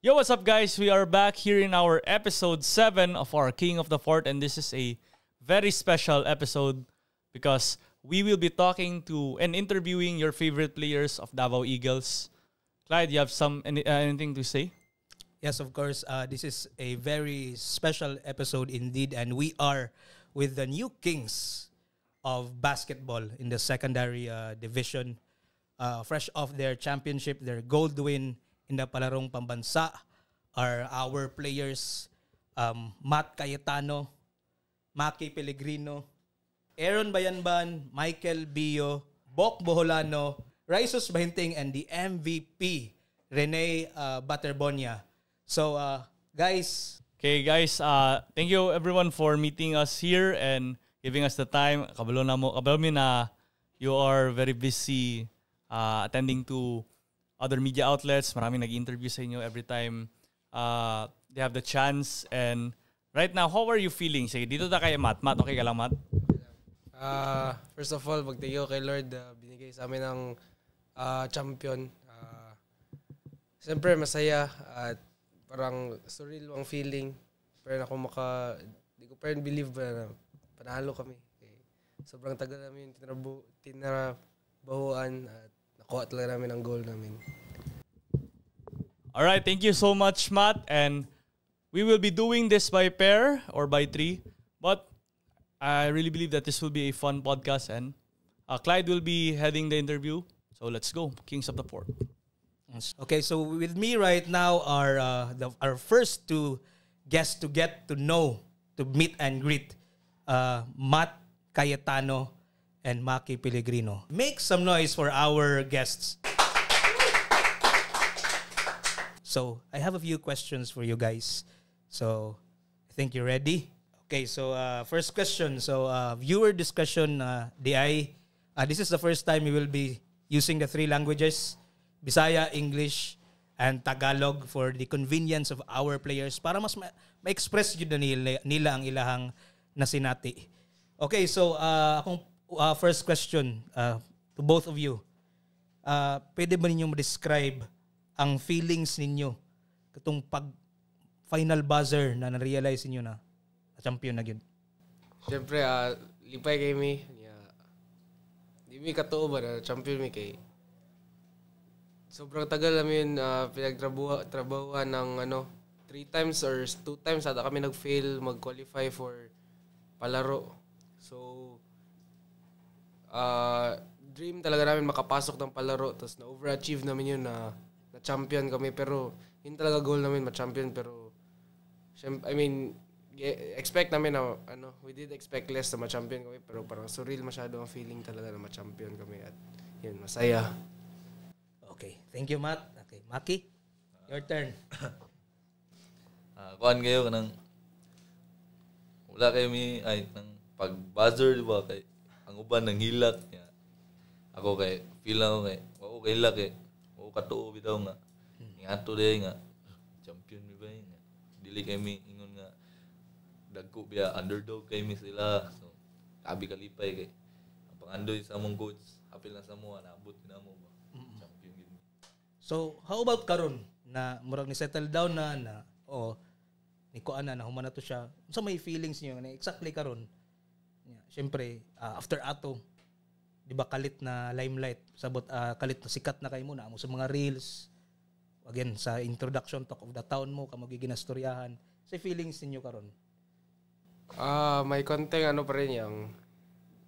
Yo, what's up, guys? We are back here in our episode 7 of our King of the Fort, and this is a very special episode because we will be talking to and interviewing your favorite players of Davao Eagles. Clyde, you have anything to say? Yes, of course. This is a very special episode indeed, and we are with the new kings of basketball in the secondary division. Fresh off their championship, their gold win in the Palarong Pambansa are our players, Matt Cayetano, Maki Pellegrino, Aaron Bayanban, Michael Bio, Bok Boholano, Raisus Bahinting, and the MVP, Rene Baterbonia. So, guys. Okay, guys. Thank you everyone for meeting us here and giving us the time. Kabalo na you are very busy attending to other media outlets. Maraming nag-interview sa inyo every time they have the chance. And right now, how are you feeling? Sige, dito ta kay Matt. Matt, okay ka lang, Matt? First of all, magthank you kay Lord. Binigay sa amin ng champion. Siyempre, masaya at parang surreal ang feeling. Pero ako di ko pa rin believe na panalo kami. Sobrang tagal namin tinarabahuan at nakuha talaga namin ang goal namin. Alright, thank you so much, Matt. And we will be doing this by pair or by 3. But I really believe that this will be a fun podcast. And Clyde will be heading the interview. So let's go, Kings of the Fort. Okay, so with me right now are our first two guests to get to know, to meet and greet, Matt Cayetano and Maki Pellegrino. Make some noise for our guests. So, I have a few questions for you guys. So, I think you're ready. Okay, so first question. So, viewer discussion, this is the first time we will be using the 3 languages, Bisaya, English, and Tagalog for the convenience of our players para mas ma-express yun nila ang ilahang nasinati. Okay, so akong first question to both of you. Pwede ba ninyong ma-describe ang feelings ninyo katong pag-final buzzer na na-realize niyo na champion na yun? Siyempre, lipay kay mi. Di mi katuo ba na champion mi kay sobrang tagal namin pinagtrabahuan ng 3 times or 2 times ata kami nag-fail mag-qualify for palaro. So, dream talaga namin makapasok ng palaro. Tapos na-overachieve namin yun na champion kami. Pero yun talaga goal namin ma-champion. Pero, expect namin na, we did expect less na ma-champion kami. Pero parang surreal masyado ang feeling talaga na ma-champion kami. At yun, masaya. Okay, thank you, Matt. Okay, Maki, your turn. Kuhan kayo ng wala kayo ng pag-buzzer, di ba? Kay, ang uban ng hilak niya. Ako kay, feel ako kay, wako kay hilak eh. Wako katuo bitaw nga. Ingato day nga. Champion mi ba yun nga. Dili kay mi, ingon nga. Dagko biya, underdog kay mi sila. So, kabi kalipay kay. Ang pangandoy sa mong coach, hapil na sa mga, naabot na mo ba? Champion gini. So, how about karon na murag ni settle down na ni kuan na human na to siya. Unsa may feelings niyo na exactly karon? Siyempre, after ato, di ba kalit na limelight, sabot kalit na sikat na kayo muna mo sa mga reels, again, sa introduction talk of the town mo, kamagiging nastoryahan. Sa feelings ninyo karon? May konting pa rin yung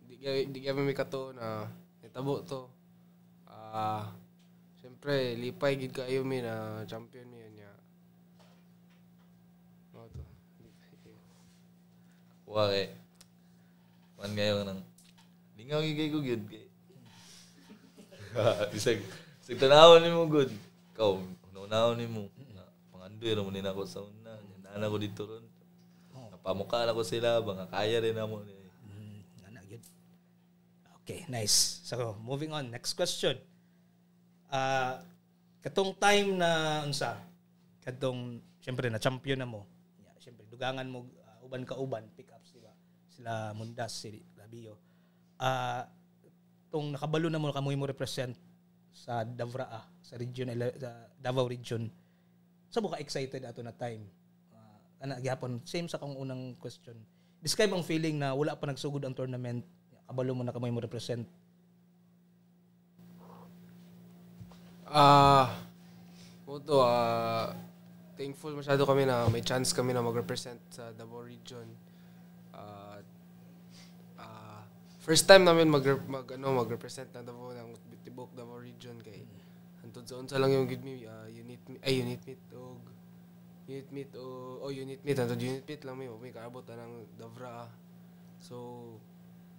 di kami may kato na itabo to. Siyempre, lipay gid kayo mi na champion mi niya. Wala man ngayon ng lingaw gigay ko good kay. Isag tanawon nimo good. Ikaw unahon nimo. Pangandoy ra mo ni nako sa una. Nana ko dito ron. Napamukha na ko sila baka kaya rin namo ni. Ana gyud. Okay, nice. So, moving on. Next question. Katong time na unsa? Katong syempre na champion na mo. Yeah, syempre dugangan mo uban ka uban pick-ups, di ba? Sila Mundas, si Labio. Tong nakabalo na mo kamoy mo represent sa Davraa, sa region sa Davao region. sa ka excited ato na time. Ana gyapon same sa kung unang question. Describe ang feeling na wala pa nagsugod ang tournament, kabalo mo na kamay mo represent. Moto, thankful masyado kami na may chance kami na mag-represent sa Davao region. First time namin mag-represent ng Davao ng Tibok Davao region kay antod sa unsa lang yung unit meet antod unit meet lang may kaabot ng Davra. So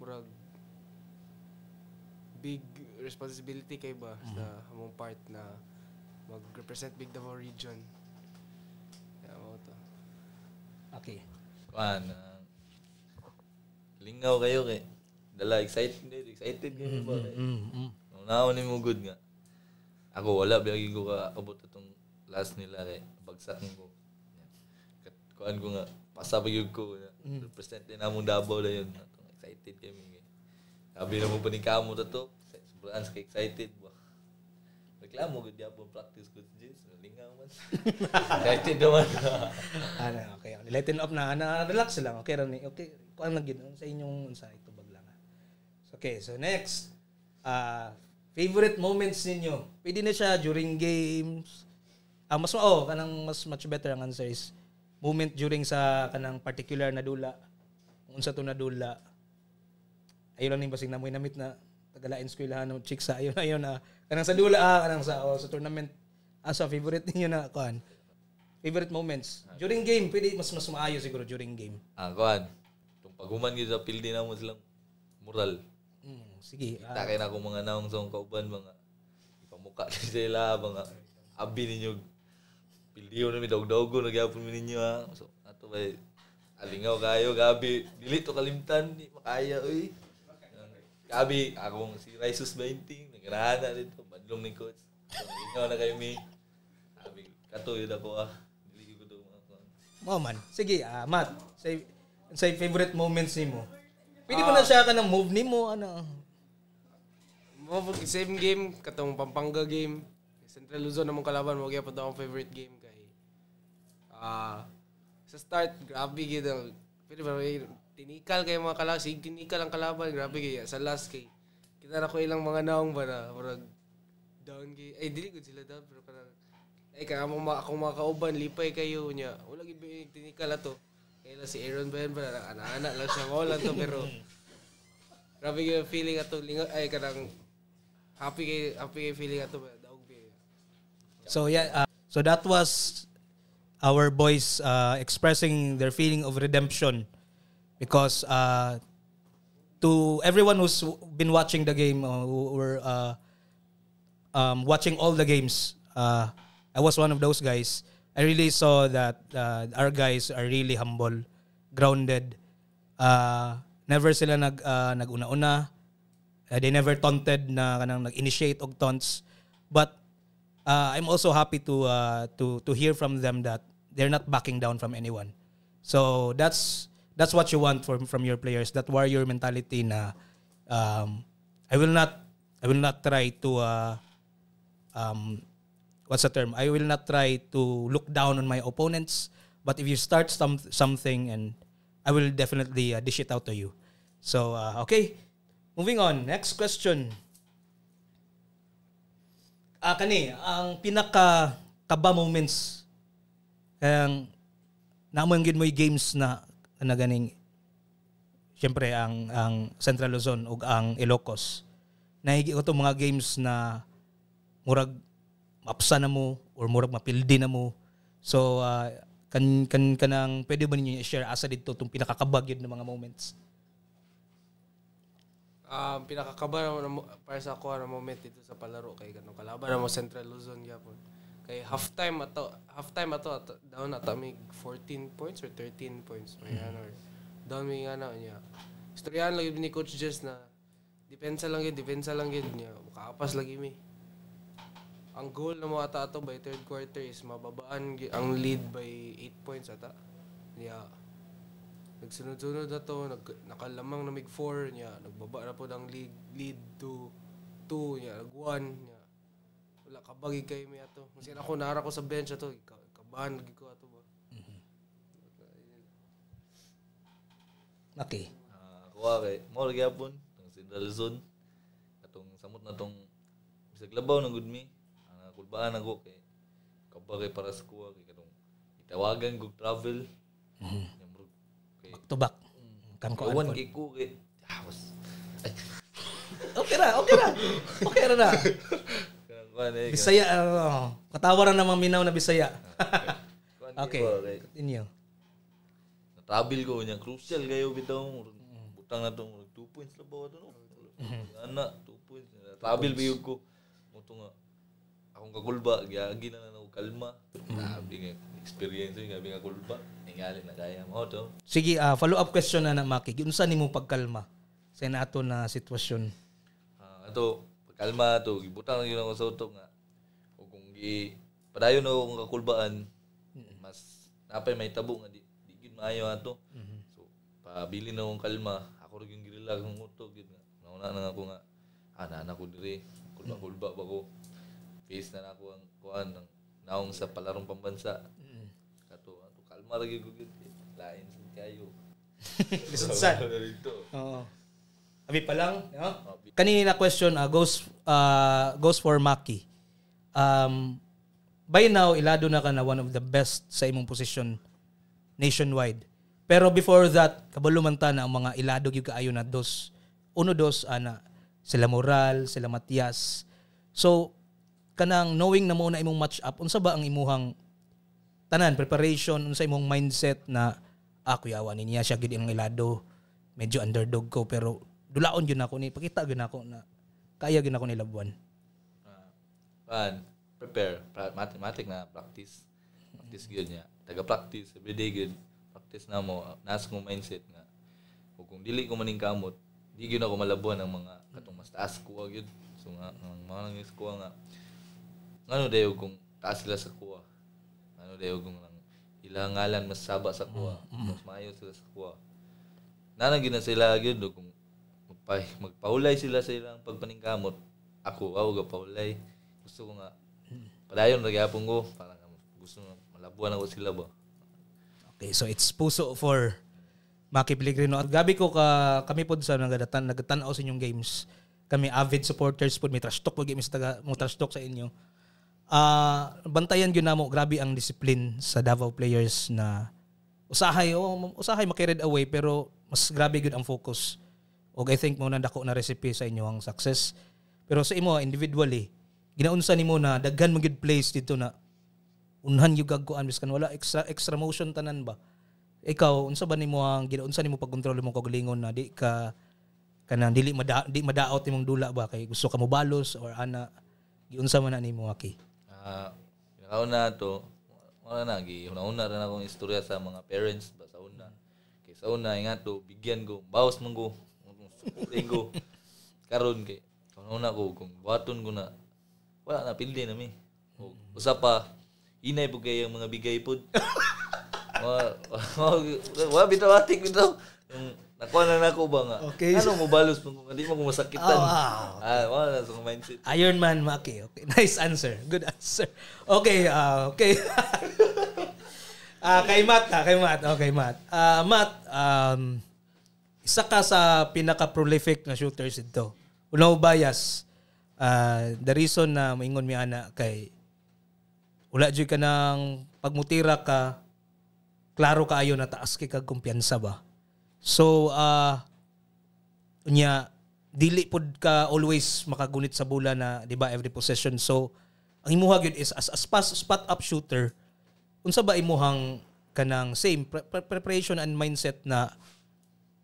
murag big responsibility kay ba sa among part na mag-represent Big Davao region. Mo to. Okay. Lingaw kayo kay dala excited kayo ba? Naon ni mo good nga. Ako wala biyagi ko ka abot atong last nila kay bagsak ko. Kuan ko nga pasabag ko represent din among Davao la yun. Excited kami. Sabi na mo pa ni kamo to. Sobrang excited ba. Reklamo gud ya po practice ko just lingaw man. Excited naman. Okay. Lighten up na relax lang. Okay ra ni. Okay, kuan lang gyud sa inyong unsa ito bag lang. Okay, so next. Favorite moments ninyo. Pwede na siya during games. Mas much better ang answer is moment during sa kanang particular na dula. Kung unsa to na dula. Ayun lang ning basig na mo namit na tagalain eskwelahan ng chicks sa ayun na kanang sa dula kanang sa tournament asa favorite niyo na kuan. Favorite moments during game pwede mas maayo siguro during game. Kuan. Tung paghuman gyud sa pildi na mo silang moral. Sige. Kita kay na akong mga naong song kauban mga ipamuka sila mga abi ninyo pildiyo na mi dog-dogo nagyapon mi ninyo ha. So ato bay alingaw kayo gabi dili to kalimtan di makaya oy. Gabi akong si Raisus 20 nagrana dito badlong ni coach. So alingaw na kayo mi. Gabi katuyo ako dili ko to mga man. Sige, Matt. Say favorite moments nimo. Pwede mo na siya ka ng move nimo ano. Same game katong Pampanga game. Central Luzon namong kalaban mo gyapon akong favorite game kay sa start grabe gid pero tinikal kay mga kalaban tinikal ang kalaban grabe kay sa last kay kita na ko ilang mga naong ba na murag down kay dili gud sila down pero kanang kaya akong mga kauban lipay kayo nya wala gid tinikal ato kay si Aaron ba ana lang siya wala to pero grabe yung feeling ato kanang happy kay feeling ato daog kay. So yeah, so that was our boys expressing their feeling of redemption because to everyone who's been watching the game who were watching all the games, I was one of those guys. I really saw that our guys are really humble, grounded. Never sila naguna-una. They never taunted na kanang nag-initiate og taunts. But I'm also happy to hear from them that they're not backing down from anyone. So that's what you want from your players, that warrior mentality na I will not try to what's the term? I will not try to look down on my opponents, but if you start something and I will definitely dish it out to you. So okay. Moving on, next question. Kani, ang pinaka-kaba moments naman gid mo games na ganing syempre ang Central Luzon ug ang Ilocos. Nahigi ko to mga games na murag mapsa na mo or murag mapildi na mo. So kanang pwede ba ninyo i-share asa dito tong pinakakabag yun ng mga moments? Pinakakaba para sa ako na moment dito sa palaro kay kanang kalaban na mo Central Luzon gyapon. Kay halftime ato down ata mig 14 points or 13 points may or down mig niya. Istoryahan lang ni Coach Jess na depensa lang gid niya. Makaapas lagi mi. Ang goal na mo ata ato by third quarter is mababaan ang lead by 8 points ata. Yeah. Nagsunod-sunod na to, nakalamang na mig 4 niya, nagbaba na po ng lead to 2 niya, nag 1 niya. Wala kabagi kay mi ato. Kasi ako nara ko sa bench ato, Kabahan lagi ko ato ba. Okay. Ako kay mo lagi hapon tong Central Zone. Atong samot na tong bisag labaw na good me. Ang kulbaan ako kay kabagay para sa kuha kay katong itawagan kog travel. Okay. Back to back. Kan ko Kawan kay ko kay Okay ra. Okay ra na. Bisaya, katawaran namang minaw na Bisaya. Okay, continue. Na-travel ko niya, crucial kayo bitaw. Butang na itong 2 points na ba ito? Ana, 2 points. Travel biyog ko. Muto nga, akong kakulba, giyagi na ako kalma. Grabe nga, experience yung gabi kakulba. Ningali na kaya mo ito. Sige, follow-up question na Maki. Unsa nimo pagkalma sa nato na sitwasyon? Ato, pagkalma ito, gibutang na yun ako sa utok nga. O kung padayon na akong kakulbaan, mas napay may tabo nga, di gid maayo ato. So, pabili na akong kalma, ako rin yung girilag ng utok. Nauna na ako nga, naanak ko diri, kulba-kulba ba ko. Face na ako ang kuhan ng naong sa palarong pambansa. Kato, kalma lagi ko gid. Lain sa kayo. Lisod sad. Oo. Abi pa lang, no? Kanina question goes for Maki. By now ilado na ka na one of the best sa imong position nationwide. Pero before that, kabalo man ta na ang mga ilado gyud kaayo na dos ana sila Moral, sila Matias. So kanang knowing na mo na imong match up, unsa ba ang imuhang tanan preparation, unsa imong mindset na kuyawa niya siya gid ang ilado, medyo underdog ko pero dulaon gyud nako ni pakita gyud nako na kaya gyud nako nilabuan. Prepare mathematic na practice gyud niya. Taga-practice everyday gyud. Practice na mo nas mo mindset nga. Kung dili ko maning kamot, di gyud ako malabuan ang mga katong mas taas kuha gyud. So nga ang mga nang kuha nga ngano dayo kung taas sila sa kuha. Ngano dayo kung ilang ngalan mas saba sa kuha, mas maayo sila sa kuha. Nanang gina sila gyud kung magpaulay sila sa ilang pagpaningkamot. Ako, gapahulay. Gusto ko nga, padayon nagyapon ko. Parang gusto nga, malabuan ako sila ba. Okay, so it's puso for Maki Pellegrino. At gabi ko kami po sa nagatanaw sa inyong games. Kami avid supporters po. May trash talk po. May trash talk sa inyo. Bantayan yun na mo. Grabe ang discipline sa Davao players na usahay makiread away pero mas grabe yun ang focus. O I think mo na dako na recipe sa inyo ang success. Pero sa imo individually, ginaunsa nimo na daghan mo gid plays dito na unhan yung gagkuan biskan wala extra motion tanan ba. Ikaw unsa ba nimo ang ginaunsa nimo pagkontrol mo kagalingon na di ka kanang di madaot imong dula ba kay gusto ka mo balos or ana giunsa man na nimo Aki? Una to wala na gi una ra na akong istorya sa mga parents ba sa una. Kay sa una nga to bigyan ko bawas man ko Linggo. Karon kay una ko kung buhaton ko na wala na pildi na mi. Usa pa inay po kay ang mga bigay pod. Wa bitawatik bitaw. Yung nakuha na nako ba nga. Okay. Ano mo balos mo hindi mo masakitan. Wala sa mindset. Iron Man Maki. Okay, nice answer. Good answer. Okay, okay. Kay Matt. Okay, Matt. Matt, isa ka sa pinaka-prolific na shooters dito. Una mo bias. The reason na maingon mi ana kay wala jud ka nang pagmutira ka, klaro kaayo na taas kay kag kumpiyansa ba. So unya dili pod ka always makagunit sa bola na di ba every possession. So ang imuha gyud is as a spot up shooter. Unsa ba imuhang kanang same preparation and mindset na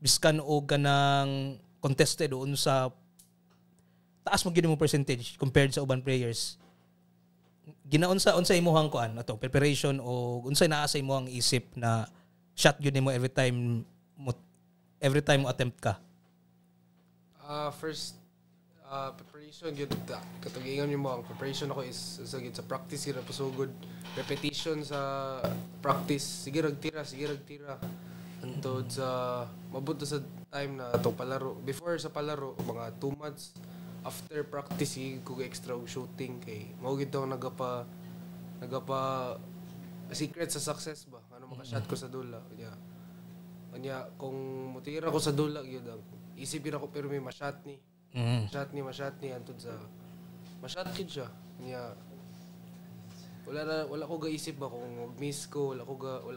biskan o ganang contested o sa taas mo gyud mo percentage compared sa uban players. Ginaunsa imuhang kuan ato preparation o unsay naa sa imuhang isip na shot gyud nimo every time mo attempt ka? First preparation gyud katugingan nimo ang preparation ako is sa practice gyud so good repetition sa practice sige rag tira antod sa mabuto sa time na itong palaro. Before sa palaro, mga 2 months after practice, kung extra shooting kay mao gid daw nagapa secret sa success ba ano maka-shot ko sa dula kanya kung mutira ko sa dula gyud isipin ako pero may ma-shot ni ma-shot ni antud sa ma-shot kid siya kanya wala ko gaisip ba kung mag-miss ko wala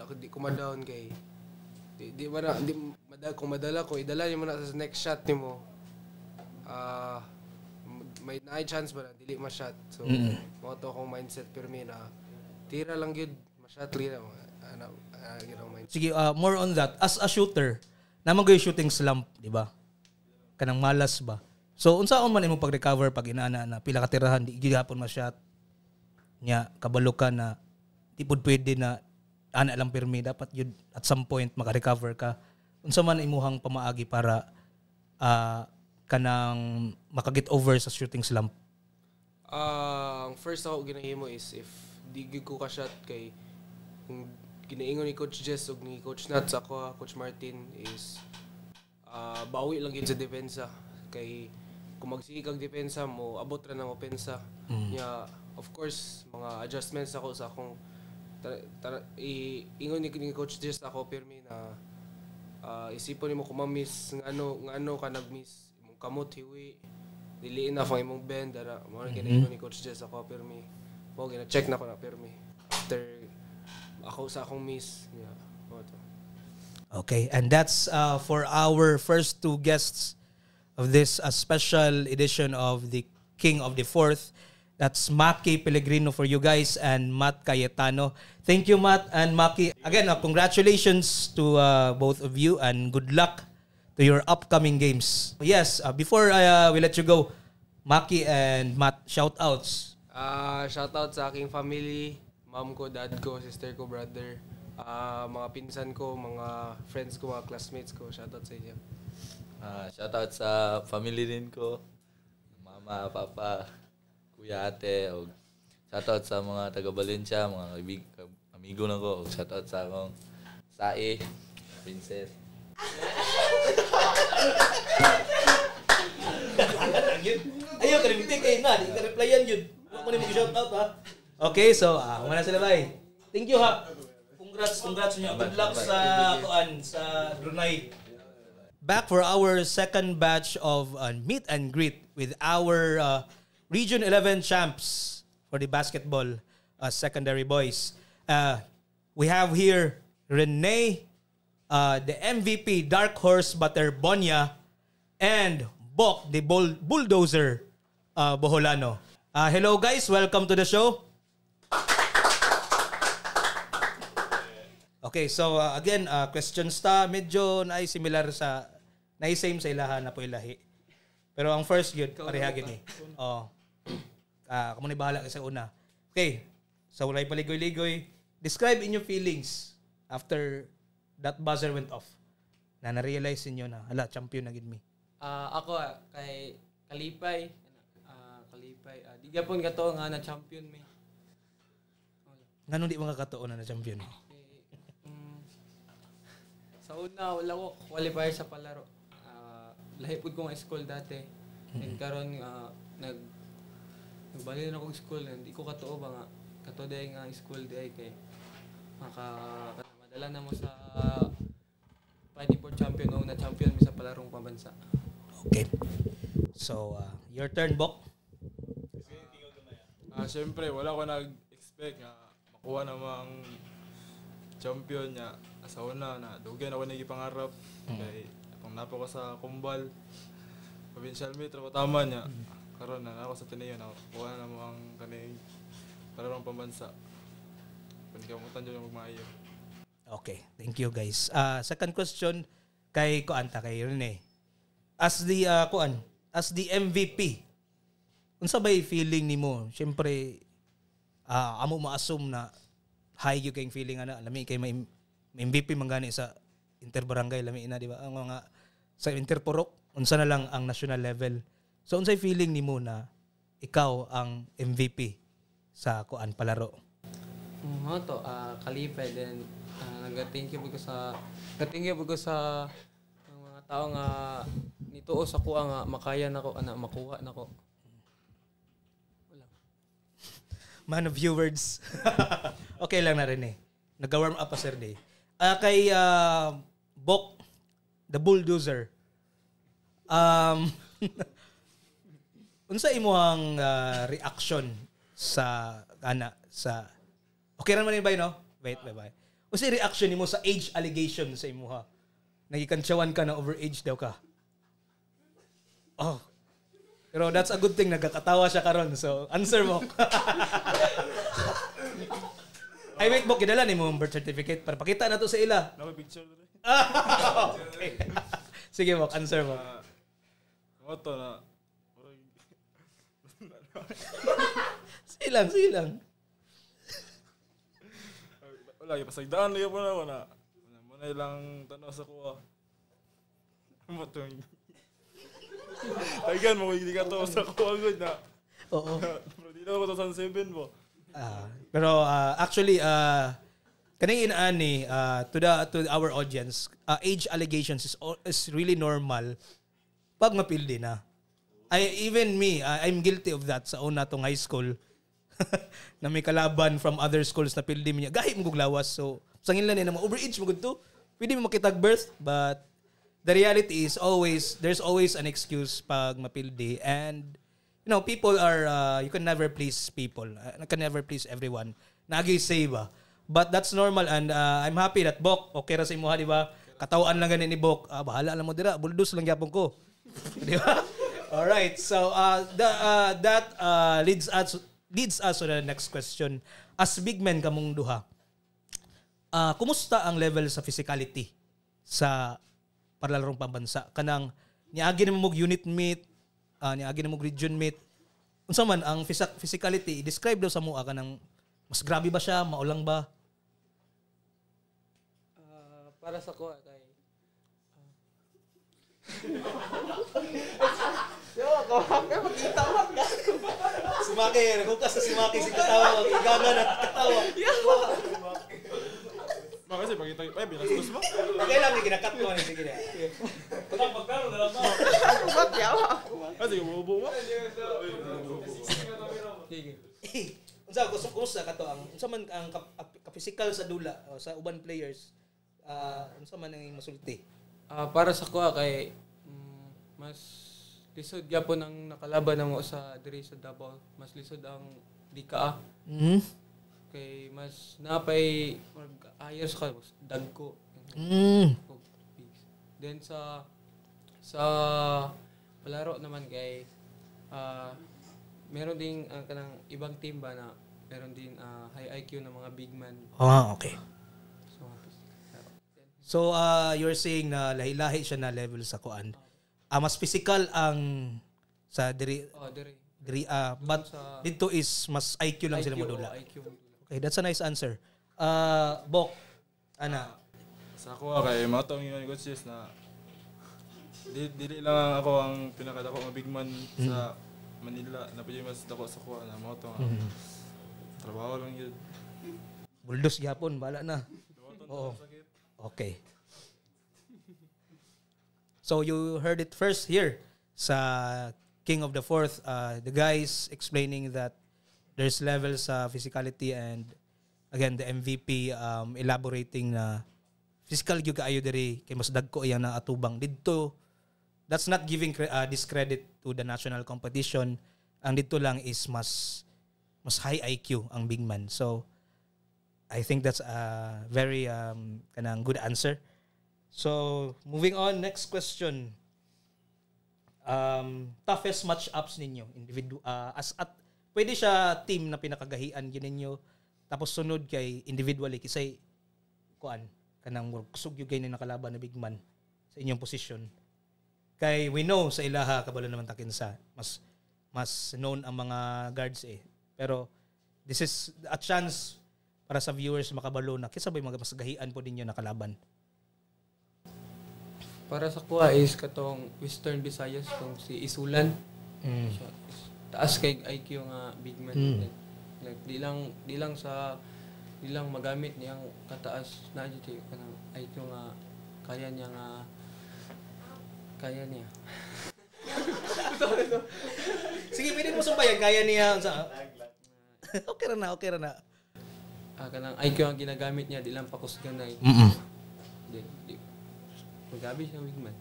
ko di ko ma-down kay di kung madala ko idala niyo na sa next shot nimo may chance ba na dili ma-shot so mo to akong mindset pero may na tira lang gyud ma-shot lira mindset. Sige, more on that. As a shooter, naman kayo shooting slump, di ba? Kanang malas ba? So, unsaon man imong pag-recover pag inaana na pila ka tirahan, di gihapon ma-shot. Nya, kabalo ka na, di pud pwede na ana lang pirmi. Dapat yun, at some point, maka-recover ka. Unsa man imuhang pamaagi para kanang maka-get over sa shooting slump? Ang first ako ginahimo is if di gyud ko ka-shot kay kung ginaingon ni Coach Jess ug ni Coach Nats ako Coach Martin is bawi lang yun sa depensa kay kung magsige kag depensa mo abot ra ng opensa nya of course mga adjustments ako sa akong ingon ni Coach Jess ako pirmi na isipon nimo kung ma-miss ngano ka nag-miss imong kamot hiwi dili na ang imong bend ara mo ginaingon ni Coach Jess ako pirmi mo gina-check na ko na pirmi after ako sa akong miss. Yeah. Okay, and that's for our first two guests of this special edition of the King of the Fourth. That's Maki Pellegrino for you guys and Matt Cayetano. Thank you, Matt and Maki. Again, congratulations to both of you and good luck to your upcoming games. Yes, before we let you go, Maki and Matt, shout-outs. Shout-out sa aking family. Mom ko, dad ko, sister ko, brother, mga pinsan ko, mga friends ko, mga classmates ko. Shoutout sa inyo. Shoutout sa family din ko. Mama, papa, kuya, ate. O shoutout sa mga taga-Valencia, mga amigo na ko. Shoutout sa akong Sae, Princess. Ayaw, kalimiti kayo na. Di ka replyan yun. Huwag mo na mag-shoutout ha. Okay, so kumana sila bay. Thank you ha. Congrats niyo. Good luck sa Brunei. Back for our second batch of meet and greet with our Region 11 champs for the basketball secondary boys. We have here Rene, the MVP Dark Horse Butter Bonya, and Bok, the bulldozer Boholano. Hello guys, welcome to the show. Okay, so again, questions ta medyo naay similar sa naay same sa ilaha na po ilahi. Pero ang first yun, pareha gini. Kamo ni bahala sa una. Okay. So walay paligoy-ligoy. Describe inyong feelings after that buzzer went off. Na-realize niyo na, hala, champion na gid mi. Ako kay Kalipay, di gyapon kato nga na champion mi. Ngano di mga katuon na champion? Sa una, wala ko qualifier sa palaro. Lahi po ko nga school dati. And karon nagbalik na akong school. Hindi ko katuo ba nga. Katuo dahil nga school dahil kay madala na mo sa Fighting for Champion o na champion mi sa palarong pambansa. Okay. So, your turn, Bok. Siyempre, wala ko nag-expect na makuha namang champion niya. Sa una na dugan ako nagipangarap kay pang napo ko sa Kumbal provincial meet ko tama niya karon na ako sa Tineo na kuha na mo ang kaning palarong pambansa kun kamutan jud magmaayo. Okay, thank you guys. Second question kay Kuanta kay Rene. As the MVP, unsa bay feeling nimo? Syempre amo ma-assume na high yung kayong feeling ana lami kay may MVP manggani sa interbarangay lami ina di ba ang mga sa interpurok unsa na lang ang national level. So unsay feeling nimo na ikaw ang MVP sa kuan palaro? To Kalipay then nag-thank you ko sa mga tao nga nituo sa kuha nga makaya nako makuha nako. Man of few words. Okay lang na rin eh. nag-warm up pa sir day. Kay Bok the Bulldozer. Unsa imong reaction sa okay ra man ba no? Wait, bye. Unsa reaction nimo sa age allegation sa imuha? Nagikantsawan ka na overage daw ka. Oh. Pero that's a good thing nagkakatawa siya karon. So, answer mo. Ay wait, Bok, kidala nimo ang birth certificate para pakita na to sa ila. Naka picture rin. Okay. Sige, Bok, answer mo. Moto na. Sige lang. Wala, pasagdaan na po na ako na. Muna ilang tanong sa kuha. Ano ito? Taigan mo, hindi ka to sa kuha good na. Oo. Pero di na ako 2007 po. Pero actually, kaning inaani to our audience, age allegations is really normal pag mapildi na. Even me, I'm guilty of that sa una tong high school. Na may kalaban from other schools na pildi niya. Gahi mo guglawas. So, sangin lang na overage mo to. Pwede mo makitag birth, but the reality is there's always an excuse pag mapildi. And, people are, you can never please people. You can never please everyone. Nagi say ba? But that's normal and I'm happy that Bok, okay ra sa imuha, di ba? Katawaan lang ganin ni Bok. Bahala lang mo dira, buldos lang gyapon ko. Di ba? All right. So that leads us to the next question. As big men kamong duha, kumusta ang level sa physicality sa paralarong pambansa? Kanang niagi na mo unit meet, niagi na mo region meet. Unsa man ang physicality? Describe daw sa mua kanang mas grabe ba siya, maulang ba? Para sa ko kay Sumaki, naghukas na sumaki si katawa, igaga na katawa. Kasi pag ito, binastos mo? Okay lang, ginakat mo. Sige na. Pagkano na lang ba? Sige, bubuo mo? Kumusta ka to? Unsa man ang ka-physical sa dula o sa uban players? Unsa man ang masulti? para sa ko kay mas lisod gyapon ang nakalaban namo sa diri sa Davao. Mas lisod ang dika. Kay mas napay mag-ayos ka dagko. Then sa palaro naman kay meron ding kanang ibang team ba na meron din high IQ na mga big man. Okay. So you're saying na lahi-lahi siya na level sa kuan. Mas physical ang sa diri. Diri but dito is mas IQ lang sila modula. Okay, that's a nice answer. Bok, ana. Sa ako kay matong yung coaches na dili lang ako ang pinakadako nga big man sa Manila na pwede mas dako sa kuha na mo to. Trabaho lang yun. Buldos gyapon, bala na. Oo. Okay. So you heard it first here sa King of the Fourth. The guys explaining that there's levels sa physicality and again the MVP elaborating na physical gyud kaayo diri kay mas dagko iyang na atubang didto. That's not giving discredit to the national competition. Ang dito lang is mas high IQ ang big man. So I think that's a very kanang good answer. So moving on, next question. Toughest match-ups ninyo pwede siya team na pinakagahian gininyo tapos sunod kay individually kisay kuan kanang kusog yung ganyan nakalaban na big man sa inyong position. Kay we know sa ilaha kabalo naman takin sa mas known ang mga guards pero this is a chance para sa viewers makabalo na kisa ba yung mga mas gahian po ninyo nakalaban. Para sa kuha is katong Western Visayas tong si Isulan. So, taas kay IQ nga big man. Like, di lang magamit niyang kataas na dito kanang IQ nga kaya niya. Sige, pwede mo sumbayan kaya niya sa okay ra na. kanang IQ ang ginagamit niya, di lang pakusganay. Di magabi siya wingman.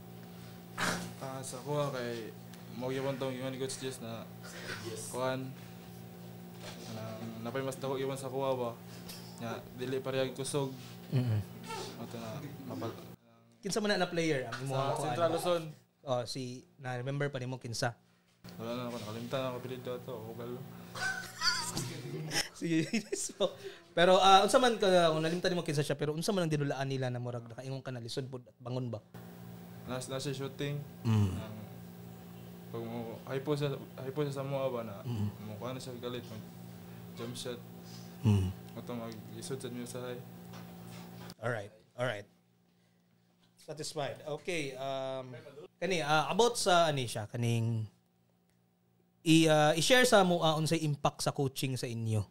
Sa kuha kay magyapon tong ingon ni Coach Jess na kuan napay mas dako iwan sa kuha ba nya dili parehag kusog ato na mapal Kinsa man na player ang imo sa Central Luzon. si na remember pa nimo kinsa? Wala na ako nakalimutan ang apelyido to Ugalo. Sige. So, pero unsa man ka kung nalimtan nimo kinsa siya pero unsa man ang dinulaan nila na murag nakaingon ka na lisod pod at bangon ba? Nasa shooting. Pag mo hypo sa Samoa ba na mo kuha na siya galit mag jump shot. Ato mag-isod sa niyo sa high. Alright. Satisfied. Okay, kani about sa ani siya kaning i-share sa mo unsay impact sa coaching sa inyo.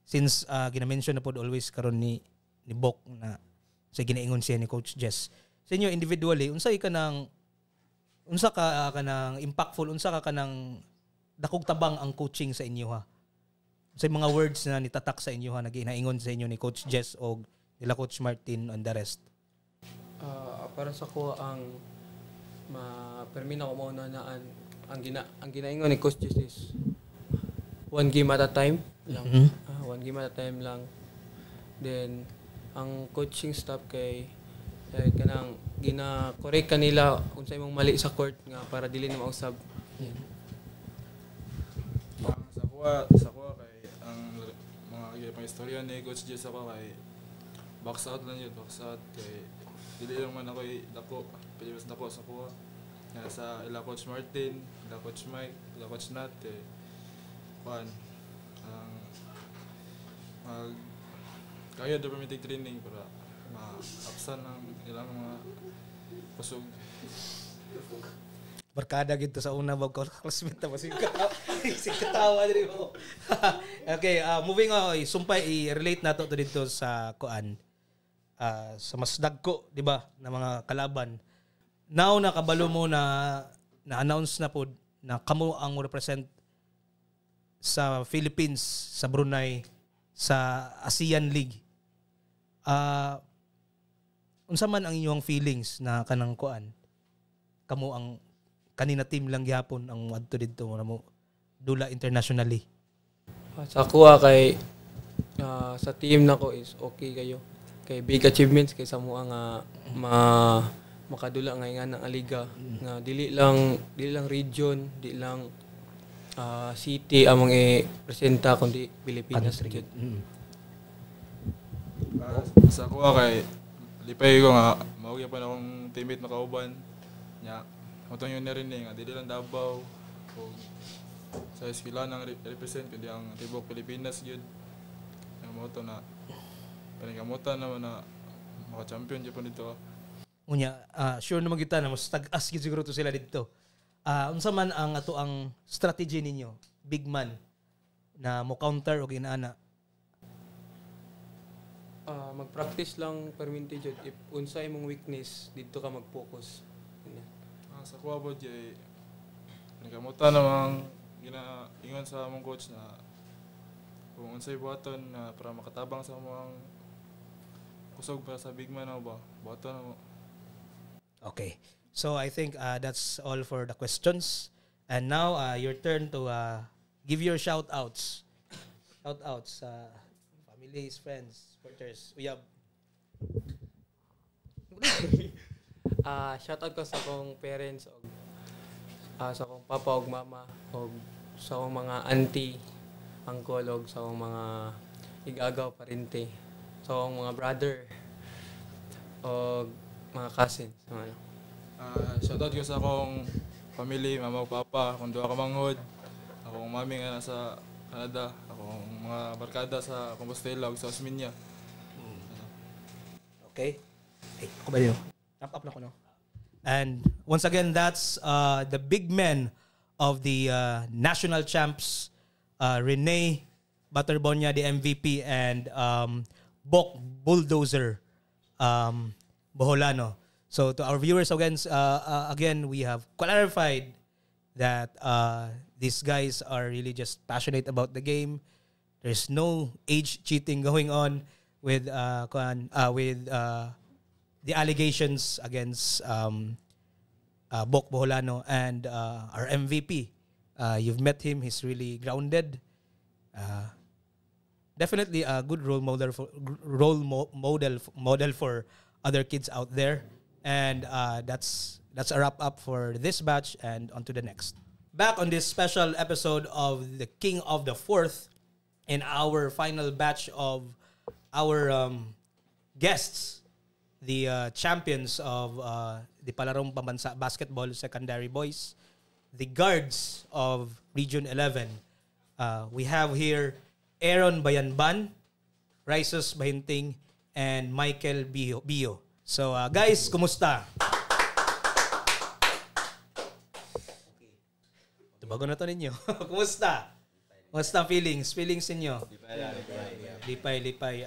Since gina-mention na pod always karon ni Bok na sa ginaingon siya ni Coach Jess. Sa inyo individually, unsa ka nang impactful, unsa ka nang dakog tabang ang coaching sa inyo ha? Sa mga words na nitatak sa inyo ha, naginaingon sa inyo ni Coach Jess o nila Coach Martin and the rest. Para sa ko ang permina ko muna na ang ginaingon ni Coach Jess is one game at a time lang. One game at a time lang. Then ang coaching staff kay kanang gina-correct kanila kung sa imong mali sa court nga para dili na mausab. Sa kuha kay ang mga pang istorya ni Coach Jess ako kay box out lang yun, box out kay dili lang man ako dako, pili mas dako sa kuha. Nga sa ila Coach Martin, ila Coach Mike, ila Coach Nat kaya do permitting training para ma-absan ng ilang mga kusog. Barkada gito sa una bag ko classmate ta si katawa diri mo. Okay, moving on, sumpay i-relate nato to dito sa kuan. Sa mas dagko, di ba, na mga kalaban. Now nakabalo mo na announce na pod na kamo ang represent sa Philippines, sa Brunei, sa ASEAN League. Unsa man ang inyong feelings na kanang kuan? Kamo ang kanina team lang gyapon ang adto didto mo dula internationally. Sa kuha kay sa team nako is okay kayo. Kay big achievements kay sa mo nga makadula nga ng liga nga dili lang region, di lang city among i-presenta kundi Pilipinas gyud. Sa kuha kay lipay ko nga mao gyapon akong teammate na kauban nya motong yun na rin nga dili lang Davao o sa eskwela nang represent kundi ang tibok Pilipinas gyud ang moto na panikamutan naman na maka-champion gyapon dito. Unya, sure naman kita na mas tag-as gyud siguro to sila dito. Unsa man ang ato ang strategy ninyo, big man, na mo counter o ginaana? Mag-practice lang perminti jud. If unsa imong weakness, dito ka mag-focus. Sa kuha po jay panikamutan namang ginaingon sa among coach na kung unsay buhaton na para makatabang sa among kusog para sa big man ba buhaton na mo. Okay. So I think that's all for the questions. And now your turn to give your shout-outs. Shout-outs sa families, friends, supporters. Uyab. Shout out ko sa akong parents og sa akong papa og mama og sa akong mga auntie, uncle og sa akong mga igagaw parente, sa akong mga brother og mga cousins. Shoutout ko sa akong family, mama ug papa, akong duha ka manghod, akong mami nga nasa Canada, akong mga barkada sa Compostela ug sa Osmeña. Okay. Hey, ako ba yun? Wrap up na ko, no? And once again, that's the big men of the national champs, Rene Baterbonia, the MVP, and Bok Bulldozer Boholano. So to our viewers again, we have clarified that these guys are really just passionate about the game. There's no age cheating going on with the allegations against Bok Boholano and our MVP. You've met him. He's really grounded. Definitely a good model for other kids out there. And that's a wrap up for this batch and on to the next. Back on this special episode of the King of the Fourth, in our final batch of our guests, the champions of the Palarong Pambansa Basketball Secondary Boys, the guards of Region 11. We have here Aaron Bayanban, Raisus Bahinting, and Michael Bio. So guys, kumusta? Bago na to ninyo. Kumusta? Kumusta ang feelings? Feelings ninyo? Lipay.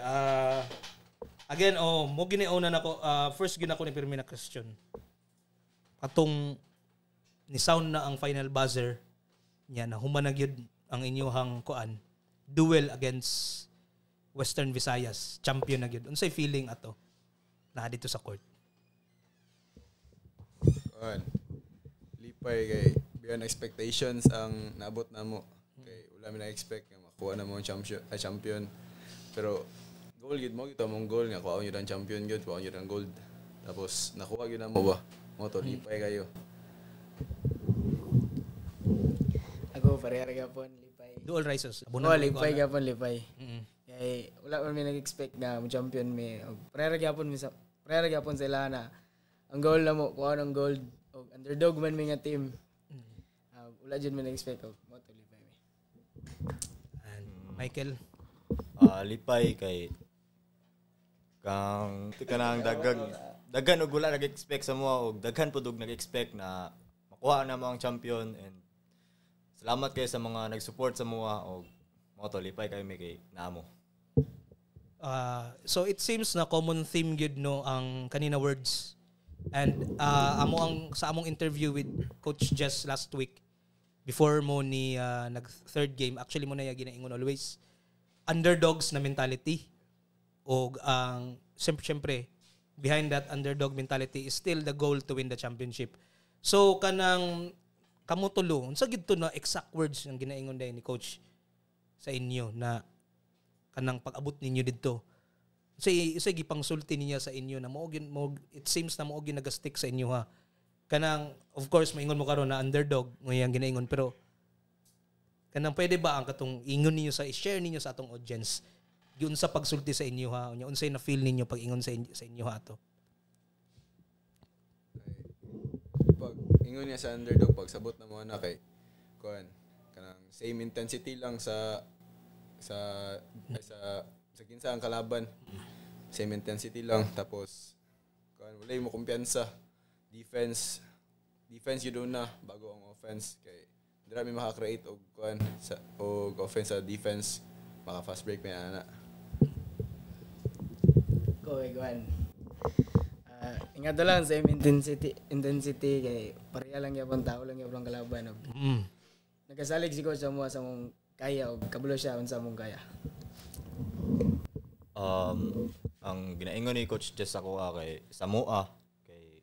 Again, mo giniunan ako. First gina ko ni Pirmi na question. Atong ni sound na ang final buzzer niya na humanag yun ang inyong kuan. Duel against Western Visayas. Champion na yun. Unsay feeling ato na dito sa court? Lipay kay beyond expectations ang naabot na mo. Kay wala mi na-expect nga makuha na mo ang champion. Pero goal gid mo gito mong goal nga kuha gyud ang champion gyud, kuha gyud ang gold. Tapos nakuha gyud na mo ba? Mo to lipay kayo. Ako pareha gyapon lipay. Dual Rises. Lipay gyapon lipay. Kay wala man mi nag-expect na mo champion mi. Pareha gyapon sila na ang goal na mo kuha ng gold. Og underdog man mi nga team. Wala dyan man nag-expect ko. Mo to lipay mi. And Michael? Lipay kay kang kanang daghan og wala nag-expect sa mo og daghan pud og nag-expect na makuha na mo ang champion, and salamat kay sa mga nag-support sa mo og mo to lipay kay mi kay namo. So it seems na common theme gyud no ang kanina words. And sa among interview with Coach Jess last week, before mo ni nag third game, actually mo na ginaingon always underdogs na mentality, og ang syempre behind that underdog mentality is still the goal to win the championship. So kanang kamutulo unsa gid to na exact words ang ginaingon day ni coach sa inyo na kanang pag-abot ninyo didto, say gipangsulti niya sa inyo na mo it seems na mo nagastick sa inyo ha. Kanang of course maingon mo karon na underdog mo yang ginaingon, pero kanang pwede ba ang katong ingon niyo sa i-share ninyo sa atong audience giun sa pagsulti sa inyo ha, unya unsay na feel ninyo pag ingon sa inyo ha to? Pag ingon niya sa underdog, pag sabot na mo na kay kuan kanang same intensity lang sa kinsa ang kalaban, same intensity lang, tapos kuan wala mo kumpiyansa, defense yun na bago ang offense, kay dira mi maka-create og kuan sa og offense sa defense, maka fast break may ana. Kuan. Ingat lang sa intensity kay pareha lang gyapon tao lang gyapon kalaban og nagasalig siguro sa mo sa mong kaya og kabalo siya unsa mong kaya. Ang ginaingon ni Coach Jess ako kay Samoa kay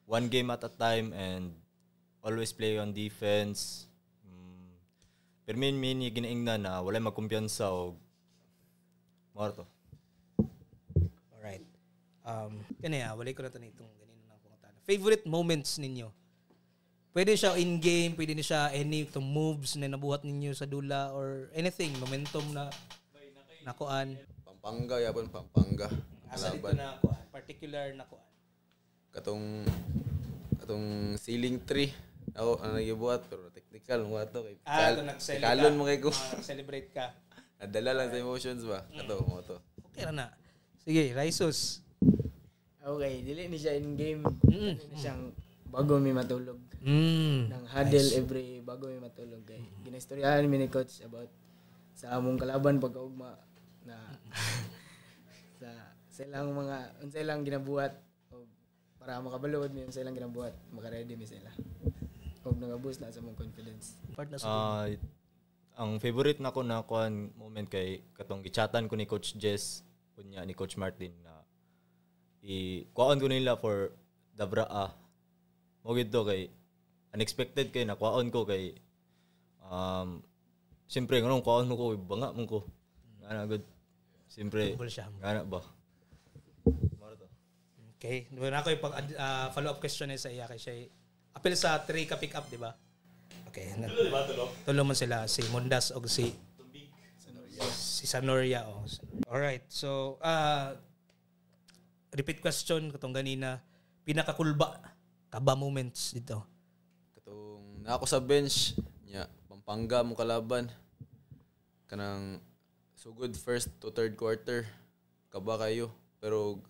one game at a time and always play on defense. Pero min ginaingnan na wala magkumpiyansa og morto. Alright. Kanya wala ko na tanong itong ganino na pangutana. Favorite moments ninyo? Pwede siya in-game, pwede na siya any moves na nabuhat ninyo sa dula or anything, momentum na nakuan. Pampanga. Asa dito na kuan, particular na kuan. Katong ceiling tree. Ako ang nagibuhat pero technical mo ato kay kalon mo kay ko. Celebrate ka. Nadala lang sa emotions ba? Kato mo to. Okay ra na. Sige, Raisus. Okay, dili ni siya in game. Ni siyang bago mi matulog. Nang huddle every bago mi matulog kay ginaistoryahan mi ni coach about sa among kalaban pagkaugma na sa silang mga unsay lang ginabuhat og para makabalod mi unsay lang ginabuhat, maka-ready mi sila. Og nagaboost na sa mong confidence. ang favorite nako na kuan moment kay katong gichatan ko ni Coach Jess kunya ni Coach Martin na kuan ko nila for Davraa. Mo gid to kay unexpected kay nakuan ko kay siyempre nganong kuan mo ko banga mo ko. Ana good. Siyempre ngana ba. Okay. Doon ako yung follow-up question sa iya kay siya apel sa 3 ka pick up, di ba? Okay. Tulo man sila si Mundas o si Sanoria. Oh. Alright. So, repeat question katong ganina. Pinakakulba kaba moments dito. Katong na ako sa bench nya Pampanga mo kalaban. Kanang sugod first to third quarter kaba kayo. Pero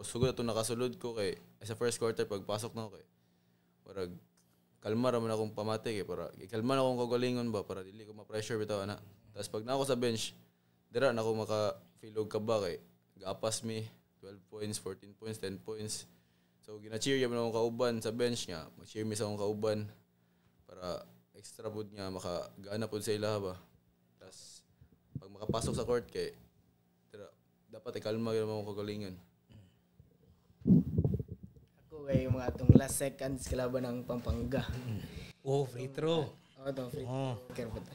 sugod ato nakasulod ko kay sa first quarter pagpasok na ko kay parang kalma ra man akong pamati kay para ikalma na akong kagalingon ba para dili ko ma-pressure bitaw ana. Tapos pag na ako sa bench, dira na ako maka-feel og kaba kay gaapas mi 12 points, 14 points, 10 points. So gina-cheer yun akong kauban sa bench nga. Mag-cheer mi sa akong kauban para extra pud nga makagana pud sa ila ba. Tapos pag makapasok sa court kay dira dapat ikalma gyud mo kagalingon. Kay mga atong last seconds kalaban ng Pampanga. Oh, free throw. To free throw. Care po to.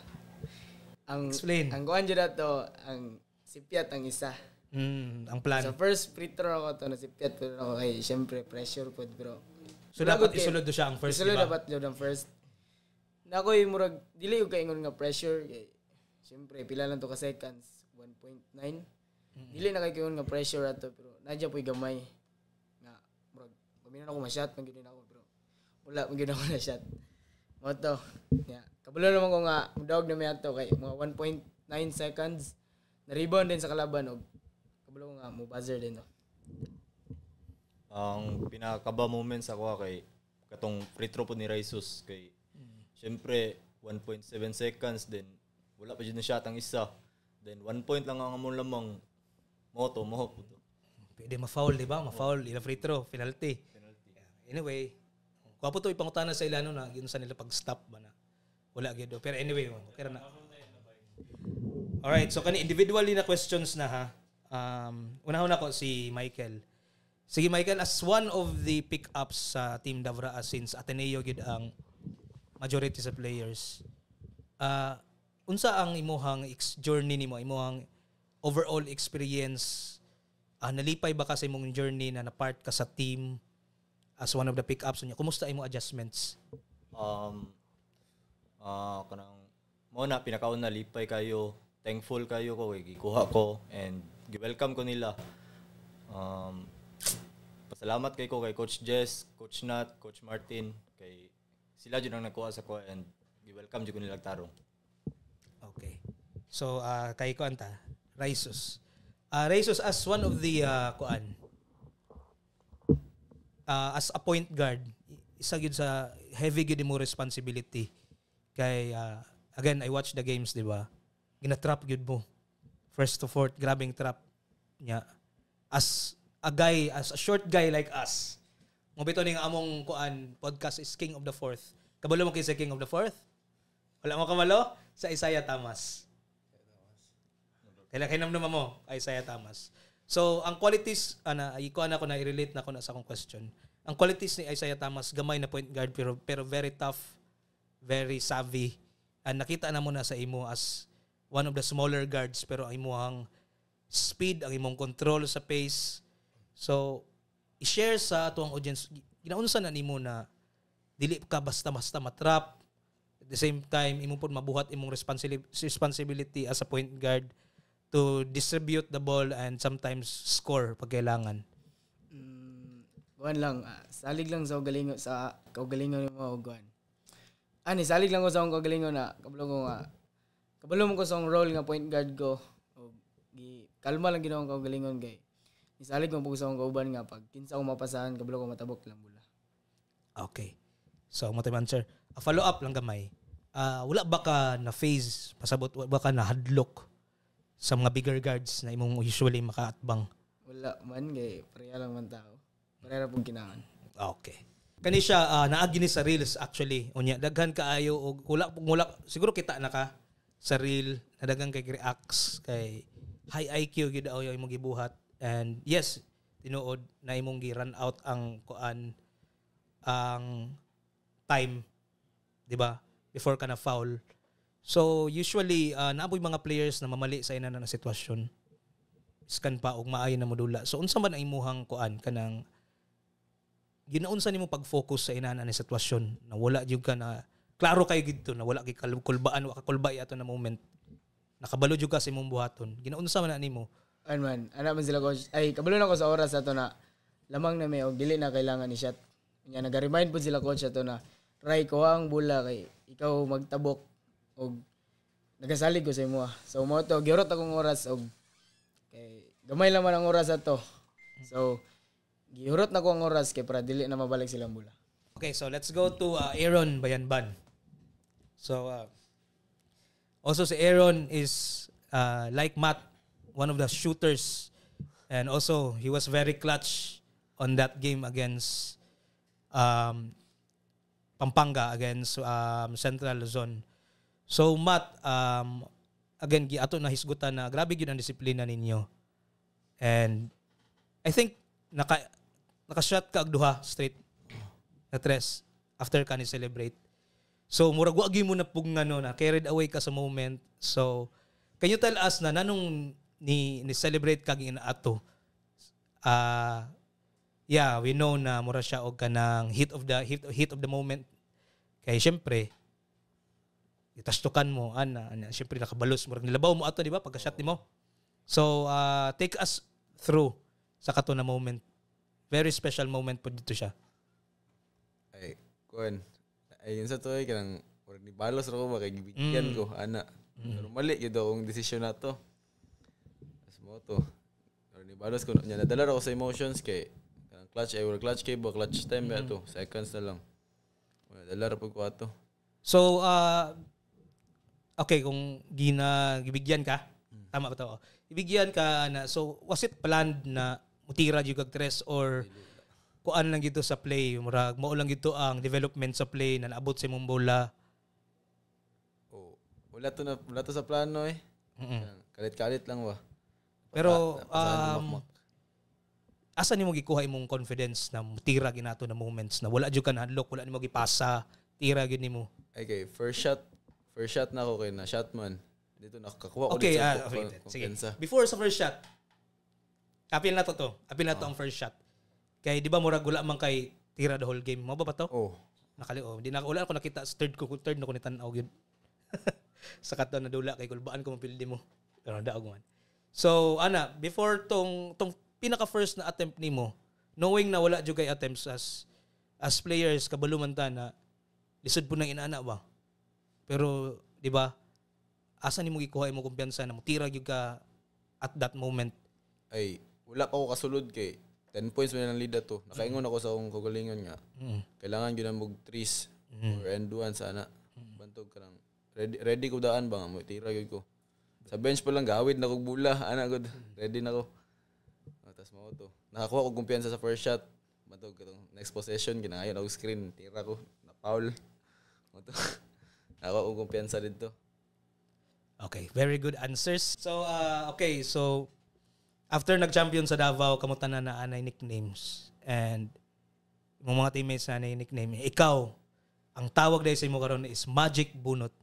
Explain. Ang kuan jud ato, ang sipiat ang isa. Ang plan. So first free throw ako to na sipiat pero ako kay syempre pressure pod pero so dapat isulod do siya ang first, isulod dapat jud ang first. Na koy murag dili ko kaingon nga pressure kay syempre pila lang to ka seconds, 1.9. Dili na kay kaingon nga pressure ato pero nadya poy gamay. Paminaw ako ma-shot, magiging ako bro. Wala, magiging ako na shot. Moto. Yeah. Kabalo naman ko nga, dawag na may ato kay mga 1.9 seconds. Na-rebound din sa kalaban. O, kabalo ko nga, mo buzzer din. No? Ang pinakaba moments ako kay katong free throw po ni Raisus kay syempre 1.7 seconds then wala pa jud na shot ang isa. Then 1 point lang ang amon lamang moto mo. Pwede ma-foul, di ba? Ma-foul, ila free throw, penalty. Anyway, kuwapo to ipangutana sa ilano na yun sa nila pag-stop ba na. Wala gyud. Pero anyway, okay na. Alright, so kani individually na questions na ha. Unahon ako si Michael. Sige Michael, as one of the pick-ups sa Team Davraa since Ateneo gyud ang majority sa players. Unsa ang imuhang journey nimo, imuhang overall experience? Nalipay ba ka sa imong journey na na-part ka sa team as one of the pick-ups niya? Kumusta imong adjustments? Kanang mo na pinakaon na lipay kayo, thankful kayo ko gikuha ko and gi-welcome ko nila. Pasalamat kay ko kay Coach Jess, Coach Nat, Coach Martin kay sila jud ang nagkuha sa ko and gi-welcome jud ko nila tarong. Okay. So kay ko anta, Raisus. Raisus as one of the as a point guard, isa gyud sa heavy gyud mo responsibility. Kay again, I watch the games, di ba? Gina-trap gyud mo. First to fourth, grabbing trap niya. As a short guy like us. Mo bito ning among podcast is King of the Fourth. Kabalo mo kay sa King of the Fourth? Wala mo kabalo sa Isaiah Thomas. Kailan kinamnam mo Isaiah Thomas. So, ang qualities, ikuan ako na i-relate na ako na sa akong question. Ang qualities ni Isaiah Thomas, gamay na point guard, pero very tough, very savvy. And nakita na mo na sa imo as one of the smaller guards, pero ang imong speed, ang imong control sa pace. So, i-share sa atuang audience, ginaunsa na nimo na dili ka basta-basta matrap. At the same time, imo pud mabuhat imong responsibility as a point guard to distribute the ball and sometimes score pag kailangan. Guan lang, salig lang sa kaugalingon mo guan. Salig lang ko sa kaugalingon na kabalo mo ko sa role nga point guard ko. Kalma lang ginawa ko kaugalingon kay. Isalig mo po sa akong kauban nga pag kinsa ko mapasahan kabalo ko matabok lang bula. Okay. So mo tayo answer. A follow up lang gamay. Wala ba ka na phase pasabot ba ka na hadlock sa mga bigger guards na imong usually makaatbang? Wala man kay pareha lang man tao. Pareha pong kinahanglan. Okay. Kani siya naagi ni sa reels actually. Unya daghan kaayo og wala siguro kita na ka sa reel, nadagang kay reacts kay high IQ gid daw yung imong gibuhat. And yes, tinuod na imong gi-run out ang kuan ang time, di ba? Before ka na foul. So usually naaboy mga players na mamali sa ina na sitwasyon. Iskan pa og maayo na modula. So unsa man ang imuhang kuan kanang ginaunsa nimo pag-focus sa ina na sitwasyon na wala jud ka na klaro kay gidto na wala kay kulbaan wa ka kulbay ato na moment. Nakabalo jud ka sa imong buhaton. Ginaunsa man na nimo? Man, ana man sila coach. Ay, kabalo na ko sa oras ato na lamang na may og dili na kailangan ni shot. Nya naga-remind pud sila coach ato na try ko ang bola kay ikaw magtabok og nagasalig ko sa imo. So mo to giurot akong oras og kay gamay lang man ang oras ato. So giurot na ko ang oras kay para dili na mabalik silang bola. Okay, so let's go to Aaron Bayanban. So also si Aaron is like Matt, one of the shooters, and also he was very clutch on that game against Pampanga against Central Luzon. So Matt, again ato na hisgutan na grabe gyud ang disiplina ninyo. And I think naka-shot ka og duha straight na tres after ka ni celebrate. So murag wa gyud mo na pug na carried away ka sa moment. So can you tell us na nanong ni celebrate kag ato? Yeah, we know na mura siya og kanang heat of the moment. Kay syempre itastukan mo ana syempre nakabalos murag nilabaw mo ato di ba pagka-shot nimo. So take us through sa kato na moment. Very special moment po dito siya. Ay, kuan. Ay, yun sa to ay kanang murag ni balos ra ko ba kay gibigyan ko ana. Pero mali gyud akong desisyon nato. As mo to. Murag ni balos ko nya nadala ra ko sa emotions kay kanang clutch ay clutch kay ba clutch time ba to. Seconds na lang. Nadala ra pud ko ato. So okay kung gibigyan ka, tama ba to? Ibigyan ka na so was it planned na mutira jud kag tres or kuan lang gito sa play murag mao lang gito ang development sa play na naabot sa imong bola? Oh, wala to sa plano eh. Kalit-kalit lang ba. Pero asa nimo gikuha imong confidence na mutira ginato na moments na wala jud ka nahadlok, wala nimo gipasa, tira gyud nimo? Okay, first shot na ako kay na shot man. Dito nakakuha ko okay, dito sa sige. kumpensa. Before sa first shot, apil na to. Apil na to ang first shot. Kay di ba murag wala man kay tira the whole game. Mo ba to? Oh. Di na wala ako nakita sa third na ko ni tan-aw gyud. Sa kato na dula kay kulbaan ko mapildi mo. Pero daog man. So ana, before tong pinaka first na attempt nimo, knowing na wala jud kay attempts as players kabalo man ta na lisod po nang inaana ba. Pero di ba asa nimo gikuha imong kumpiyansa na mutira gyud ka at that moment? Ay, wala pa ako kasulod kay 10 points man ang lead to. Nakaingon ako sa akong kagalingon nga. Kailangan gyud ang threes or end one sana. Bantog ka lang. Ready ko daan ba nga mo tira gyud ko. Sa bench pa lang gawid na kog bula, ana gud. Ready na ko. Tas mao to. Nakakuha ko kumpiyansa sa first shot. Bantog katong next possession ginaayon ako screen, tira ko, na foul. Mao to. Nakakuha ko kumpiyansa dito. Okay, very good answers. So okay, so after nag-champion sa Davao, kamutan na anay nicknames. And yung mga teammates na anay nickname. Ikaw, ang tawag dahil sa imo karon is Magic Bunot.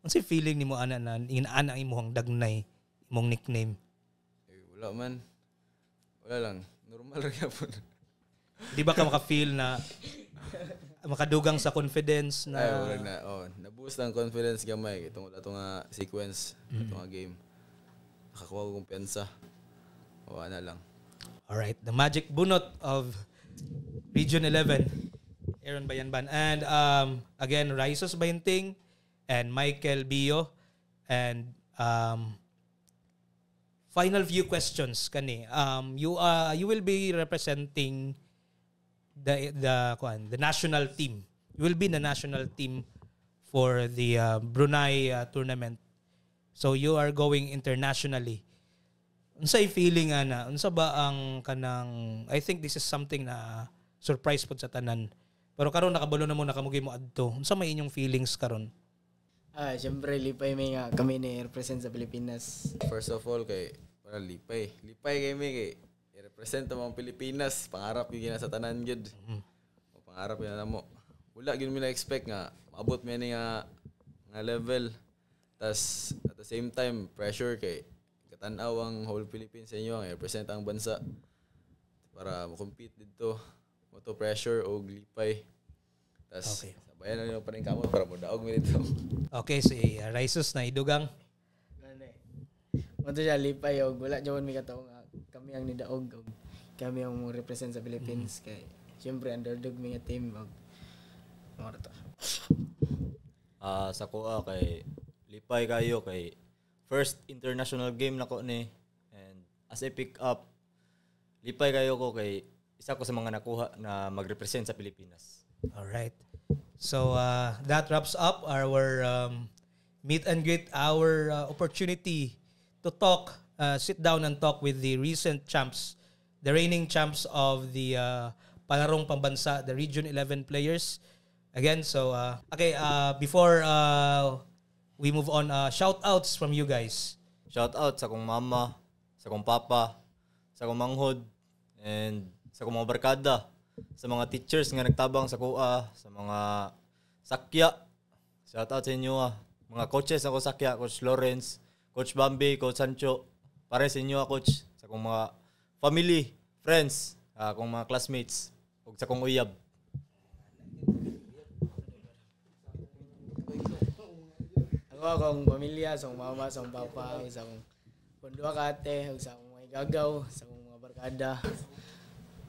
Ano si feeling ni mo ana na inaana ang imong dagnay, imong nickname? Eh, wala man. Wala lang. Normal ra gyapon. Di ba ka maka-feel na makadugang sa confidence na... Ay, wala na. Oh, na-boost ang confidence gamay. Itong nga sequence, itong nga game. Nakakuha ko kumpiyansa. Wala na lang. Alright, the Magic Bunot of Region 11, Aaron Bayanban. And again, Raisos Bainting and Michael Bio. And final few questions kani. You will be representing the national team. You will be in the national team for the Brunei tournament. So you are going internationally. Unsay feeling ana? Unsa ba ang kanang I think this is something na surprise pod sa tanan. Pero karon nakabalo na mo nakamugi mo adto. Unsa may inyong feelings karon? Siyempre, lipay may nga kami ni represent sa Pilipinas. First of all, kay para lipay. Lipay kay may kay i-represent ang mga Pilipinas. Pangarap yung sa tanan yun. Pangarap yun na mo. Wala yun mo na-expect nga. Maabot mo nga level. Tas at the same time, pressure kay katanaw ang whole Philippines sa inyo. Ang i-represent ang bansa. Para makompete dito. Moto pressure o lipay. Tas sabayan na nyo pa rin kamot para mo daog mo dito. Okay, si Raisus na idugang. Mato siya lipay og wala jawon mi kataw nga kami ang nidaog og kami ang represent sa Philippines kay syempre underdog mi nga team og marto. Sa kuha kay lipay kayo kay first international game nako ni, and as a pick up lipay kayo ko kay isa ko sa mga nakuha na magrepresent sa Pilipinas. All right. So that wraps up our meet and greet, our opportunity to talk, sit down and talk with the recent champs, the reigning champs of the Palarong Pambansa, the Region 11 players. Again, so before we move on, shout outs from you guys. Shout out sa kong mama, sa kong papa, sa kong manghod, and sa kong mga barkada, sa mga teachers nga nagtabang sa kuha, sa mga sakya. Shout out sa inyo mga coaches ako sakya, Coach Lawrence, Coach Bambi, Coach Sancho. Para sa inyo Coach, sa kong mga family, friends, kong mga classmates, ug sa kong uyab. Ako akong pamilya, sa akong mama, sa akong papa, sa akong pundua ka ate, sa akong mga igagaw, sa akong mga barkada,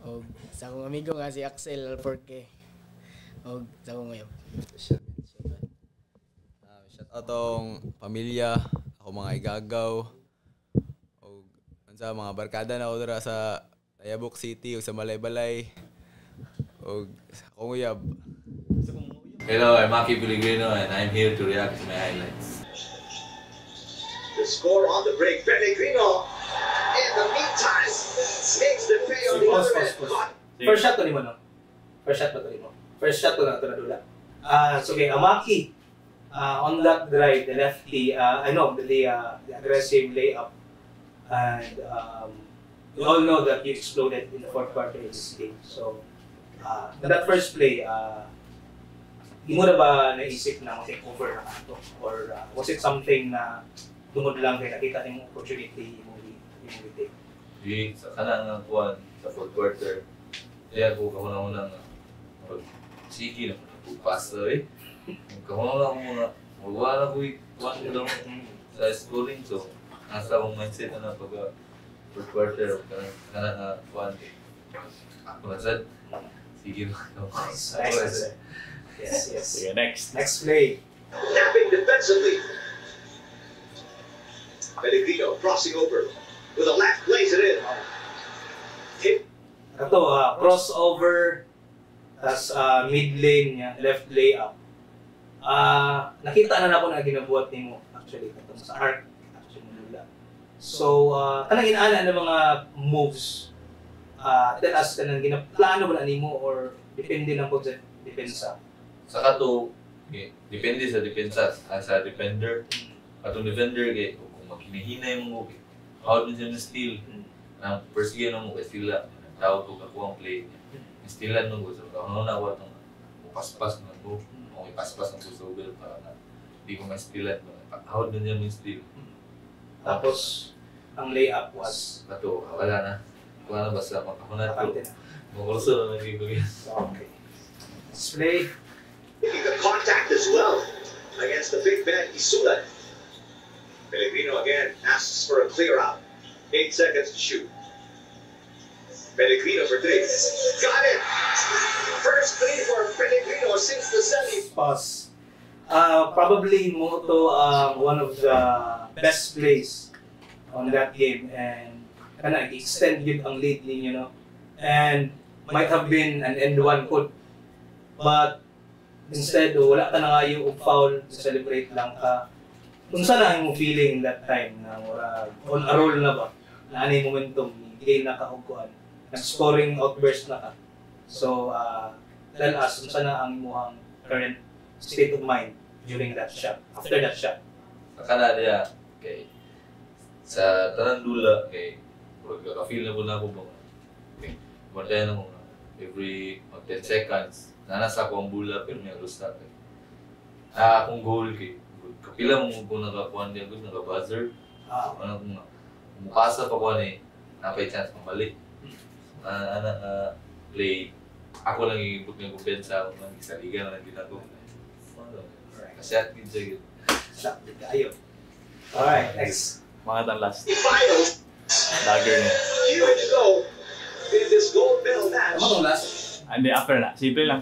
o sa akong amigo nga si Axel Alforque, o sa akong uyab. Shout out tong pamilya, ako mga igagaw, o sa mga barkada na ako dira sa Tayabok City o sa Malaybalay, o akong uyab. Hello, I'm Maki Pellegrino and I'm here to react to my highlights. The score on the break, Pellegrino, in the meantime, makes the pay on the other end. First shot to ni mo, no? First shot to ni mo. First shot to na dula. So okay, Amaki, on that drive, the lefty, I know the aggressive layup, and we all know that you exploded in the fourth quarter of this game. So that first play, di mo na ba naisip na mag-take over na ito? Or was it something na dumod lang kaya nakita ng opportunity mo i-take? Sa kanang nga kuwan sa fourth quarter, kaya ako kamunang-unang sige na pagpasa eh. Kamunang muna, wala ko kuwan ko lang sa scoring. So, nasa akong mindset na pag fourth quarter, kanang nga kuwan eh. Ako na sad, sige na. Nice. Yes. Okay, next. Next play. Napping defensively. Pellegrino crossing over with a left, lays it in. Hit. Ito, crossover, tas mid lane niya, left layup. Nakita na ako na ginabuhat ni mo actually ito sa arc actually nila. So, kanang inaana ng mga moves. Tell us kanang ginaplano ba na nimo or depende lang po sa depensa. Sa kato, depende sa depensa. Sa defender, katong defender, kung makinihinay mo, how din siya na-steal. Nang first game mo, kay sila, tawag ko kakuha ang play. Stealan mo, so ano na awat ng paspas na mo, o paspas ng Kusobel para na hindi ko ma-stealan. How din niya ma-steal. Tapos, ang layup was? Kato, wala na. Wala na basta makahunat ko. Makurso na naging ko yan. Okay. Let's play. Making the contact as well against the big man Isulan. Pellegrino again asks for a clear out. 8 seconds to shoot. Pellegrino for 3. Got it! First 3 for Pellegrino since the semi. Pause. Probably mo to one of the best plays on that game, and kana extend yun ang lead ninyo, no? And might have been an end one could, but instead, wala ka na nga yung foul, celebrate lang ka. Kung saan na yung feeling that time na on a roll na ba? Na ano yung momentum, gain na ka kukuhan. Nag-scoring outburst na ka. So, tell us, kung saan na ang imuhang current state of mind during that shot, after that shot? Sa kana niya, kay sa tanan dula, kay ka-feel na po na ako ba? Okay. Martaya na mo every 10 seconds, nanasa ko ang bula pero may alos na. Akong goal kay kapila mo kung nakakuha niya, naka-buzzer. Ano kung mukasa pa ko ni, napay chance pambalik. Play, ako lang yung ng kumpensa ako ng isa liga na lang ginagawa. Kasi at good siya yun. Shot din kayo. Alright, next. Mga tan last. Final, Dagger niya. here to go in this gold medal match. Ano itong last? Hindi, after na. Simple lang.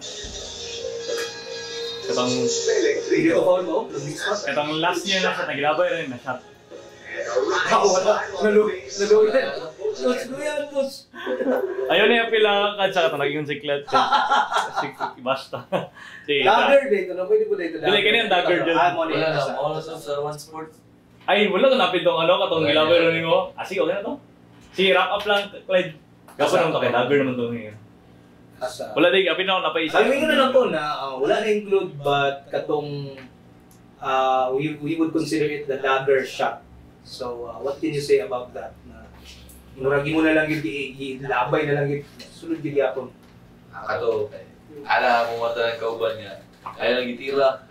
Katong, Hindi ko foul mo? katong last niya na sa nagilabay rin na shot. Wala. Naluwi na. Coach. Ayaw na yung pila ka sa katong naging siklet. Basta. Sige, Dagger dito. No, pwede po dito. Dili, kanya yung dagger dyan. Wala na, all sa one sport. Ay, wala to napin tong ano, katong gilabay rin mo. Sige, okay na to. Sige, wrap up lang, Clyde. Gapon naman to kay dagger naman to ngayon. Wala din, apin na ako napaisa. Ay, na lang po na wala na include but katong we would consider it the dagger shot. So, what can you say about that? Muragi mo na lang yung ilabay na lang yung sunod yung yapon. Kato, ala mo mata ng kauban niya. Ayaw lang gitira.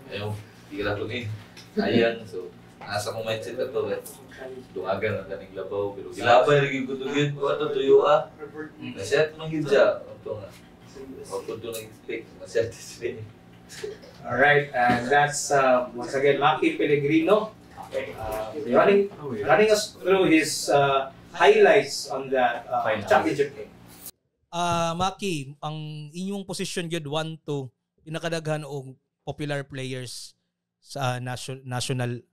Ayaw, tira ko ni. Ayan, so, nasa kong mindset na to. Dungagan ang kaning labaw. Pero gilabay lagi ko tugin. Kung ito tuyo Nasyat nang gidya. Ito nga. Huwag ko nag-expect. Nasyat display. Alright, and that's once again Maki Pellegrino. Running us through his highlights on that championship game. Maki, ang inyong position gyud 1-2 pinakadaghan og popular players sa national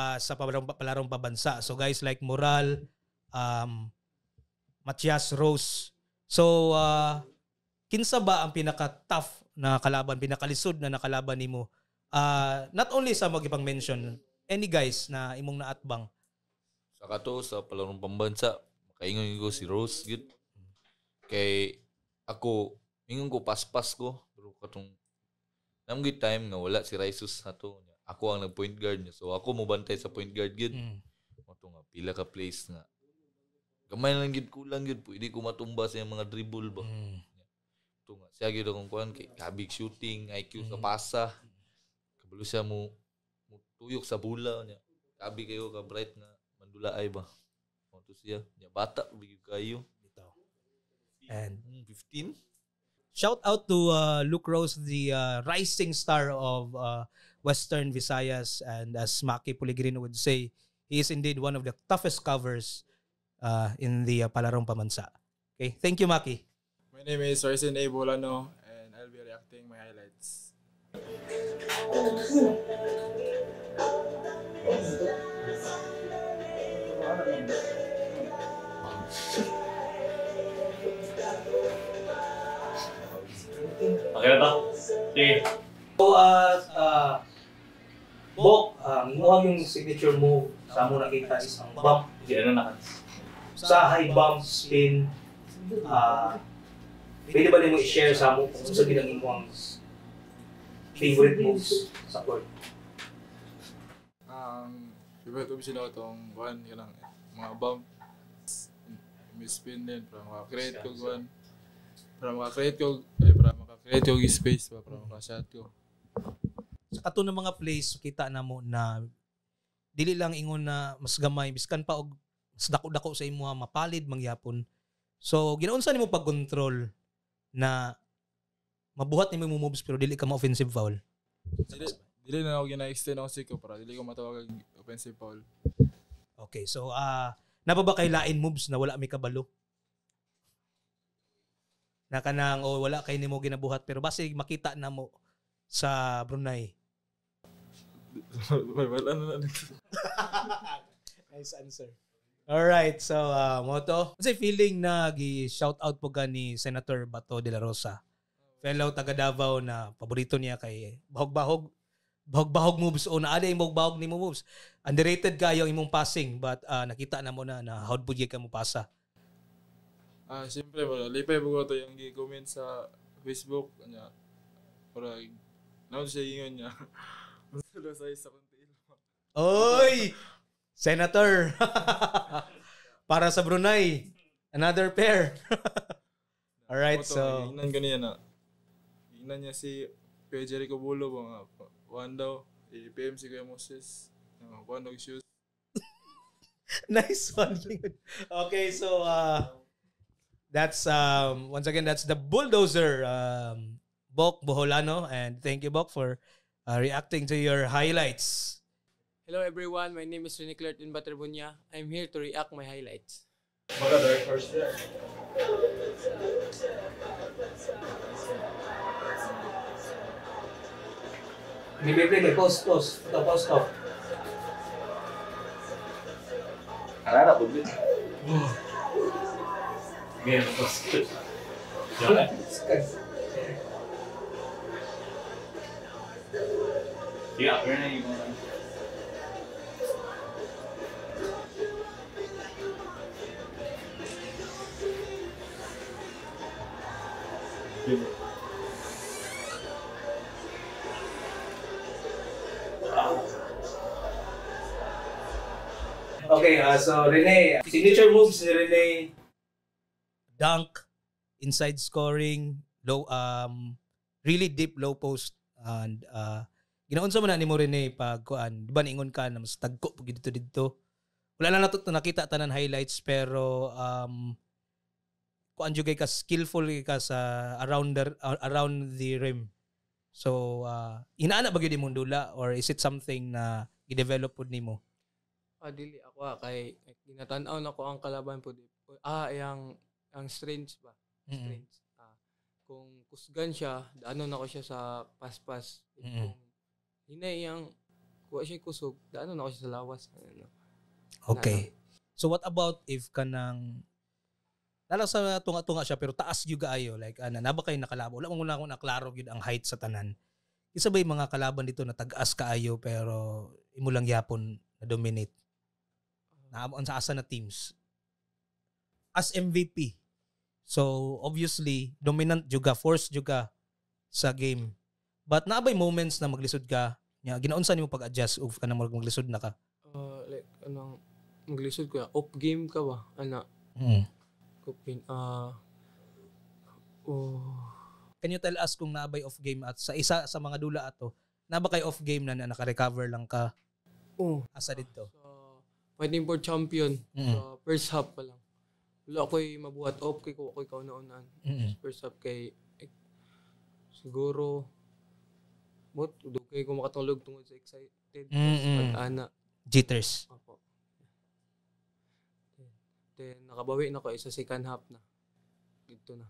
sa palarong pabansa. So guys like Moral, Matias Rose. So kinsa ba ang pinaka-tough na kalaban, pinakalisod na nakalaban nimo? Not only sa magipang mention, any guys na imong naatbang. Sa kato, sa palarong pambansa, makaingon ko si Rose, good. Kay ako, ingon ko paspas ko, pero katong namgit time nga wala si Raisus nato. Ako ang nag-point guard niya. So ako mo bantay sa point guard gid. Mato nga pila ka plays nga. Gamay lang gid kulang gid, pwede ko matumba sa mga dribble ba. Ito nga, siya gid akong kuan kay kabig shooting, IQ sa pasa. Kabalo siya mo tuyok sa bula niya. Kabi kayo ka bright nga mandulaay ba. Mo to siya, nya bata bigay kayo. And 15. Shout out to Luke Rose, the rising star of Western Visayas, and as Maki Pellegrino would say, he is indeed one of the toughest covers in the Palarong Pamansa. Okay, thank you, Maki. My name is Ryzen A. Bolano and I'll be reacting my highlights. Okay na to? Sige. So, Bok, mukhang yung signature move sa mo nakita is ang bump. Sige, ano na? Sa high bump spin, pwede ba mo i-share sa mo kung sa ginagin mo ang favorite moves sa court? Favorite moves sila itong one, yun lang, mga bump. May spin din, para maka-create ko one. Para maka-create ko space ba, para maka-shot ko. Sa kato ng mga plays, kita na mo na dili lang ingon na mas gamay, biskan pa og mas dako-dako sa imo mapalid mangyapon. So, ginaunsa nimo pag-control na mabuhat nimo moves pero dili ka ma-offensive foul? Dili na ako gina-extend ako siko para dili ko matawag offensive foul. Okay, so napa ba kay lain moves na wala may kabalo? Na kanang wala kay nimo ginabuhat pero base makita na mo sa Brunei. Nice answer. Alright, so Moto, kasi feeling na gi-shout out po ni Senator Bato de la Rosa. Fellow taga Davao na paborito niya kay bahog moves o naada yung bahog ni mo moves. Underrated kayo imong passing but nakita na mo na how pud ka mo pasa. Siyempre, lipay po ko ito yung gi-comment sa Facebook nya murag naon siya ingon niya. Sila sa isa konti. Oy! Senator! Para sa Brunei. Another pair. Alright, so... Inan ganyan na. Inan niya si Kuya Jericho Bulo. One daw. I-PM si Kuya Moses. One daw shoes. Nice one. Okay, so... that's, once again, that's the Bulldozer, Bok Boholano. And thank you, Bok, for reacting to your highlights. Hello everyone, my name is Rene Clertin Baterbunya. I'm here to react my highlights. Bibigay, post off. Harap po din. Game, post. Yeah, Renee, Okay, so Rene, signature moves ni Rene, dunk, inside scoring, low, really deep low post, and ginaunsa mo na ni mo Rene pag kuan, di ba niingon ka na mas tagko pag dito. Wala lang nato nakita tanan highlights pero kuan jud ka skillful ka sa around the rim. So inaana ba gyud imong dula or is it something na i-develop pud nimo? Dili ako kay ginatan-aw na ko ang kalaban po ang strengths ba? Strengths. Kung kusgan siya, daanon ako siya sa pas-pas. Kung hinay yang kuha siya kusog, daanon ako siya sa lawas. Okay. So what about if kanang lalo sa tunga-tunga siya pero taas gyud kaayo like naba kay nakalabo. Wala mo na ako naklaro gyud ang height sa tanan. Isa ba yung mga kalaban dito na tag-as kaayo pero imo lang yapon na dominate? Naamon sa asa na teams as MVP. So obviously dominant juga, force juga sa game. But naabay moments na maglisod ka, nya ginaunsa nimo pag-adjust ug kana maglisod na ka? Like anong maglisod ko off game ka ba? Ana. Off game. Can you tell us kung naabay off game at sa isa sa mga dula ato, naba kay off game na naka-recover lang ka? Asa dito? Fighting for champion sa first half pa lang. Wala ako'y mabuhat off kay ko ako'y kauna-unan. First half kay siguro dugay ko makatulog tungod sa excited. Pag-ana. Jitters. Opo. Then nakabawi na ko sa second half na. Dito na.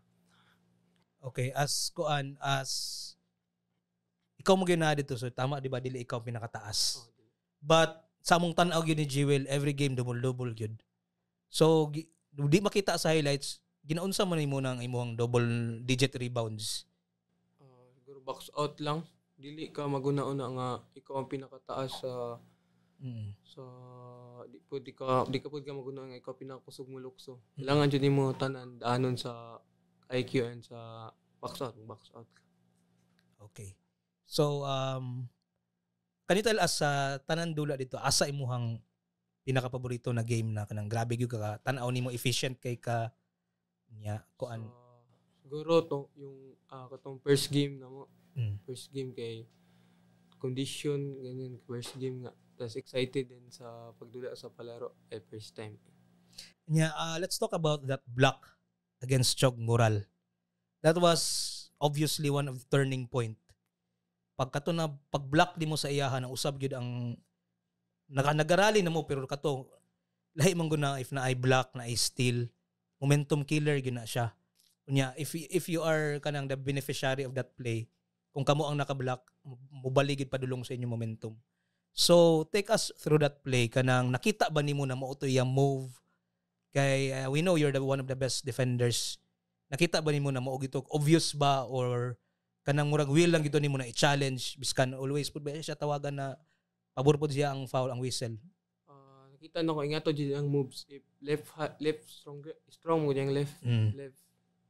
Okay, as ikaw mo gina dito so tama di ba dili ikaw pinakataas. But sa among tan-aw gyud ni Jewel, every game double gyud. So di makita sa highlights, ginaunsa man nimo nang imong double digit rebounds? Siguro box out lang. Dili ka maguna-una nga ikaw ang pinakataas sa di ka pud ka maguna nga ikaw pinakakusog mo lukso. Kailangan jud nimo tanan daanon sa IQ and sa box out. Okay. So kanito as sa tanan dula dito asa imuhang pinaka-paborito na game na kanang grabe gyud ka tan-aw nimo efficient kay ka nya kuan siguro to yung katong first game na mo first game kay condition ganyan first game nga tas excited din sa pagdula sa palaro first time nya. Let's talk about that block against Chog Moral. That was obviously one of the turning point. Pagkato na pag-block di mo sa iyahan ang usab gyud ang nagarali na mo pero kato lahi man guna if na I block na I steal momentum killer gyud na siya. Unya if you are kanang the beneficiary of that play kung kamo ang naka-block mobali gyud padulong sa inyong momentum. So take us through that play kanang nakita ba nimo na mao to yung move kay we know you're one of the best defenders. Nakita ba nimo na mao gito obvious ba or kanang murag will lang gito nimo na i-challenge biskan always pud ba siya tawagan na pabor pud siya ang foul ang whistle? Nakita na ko ingato jud ang moves if left strong mo yung left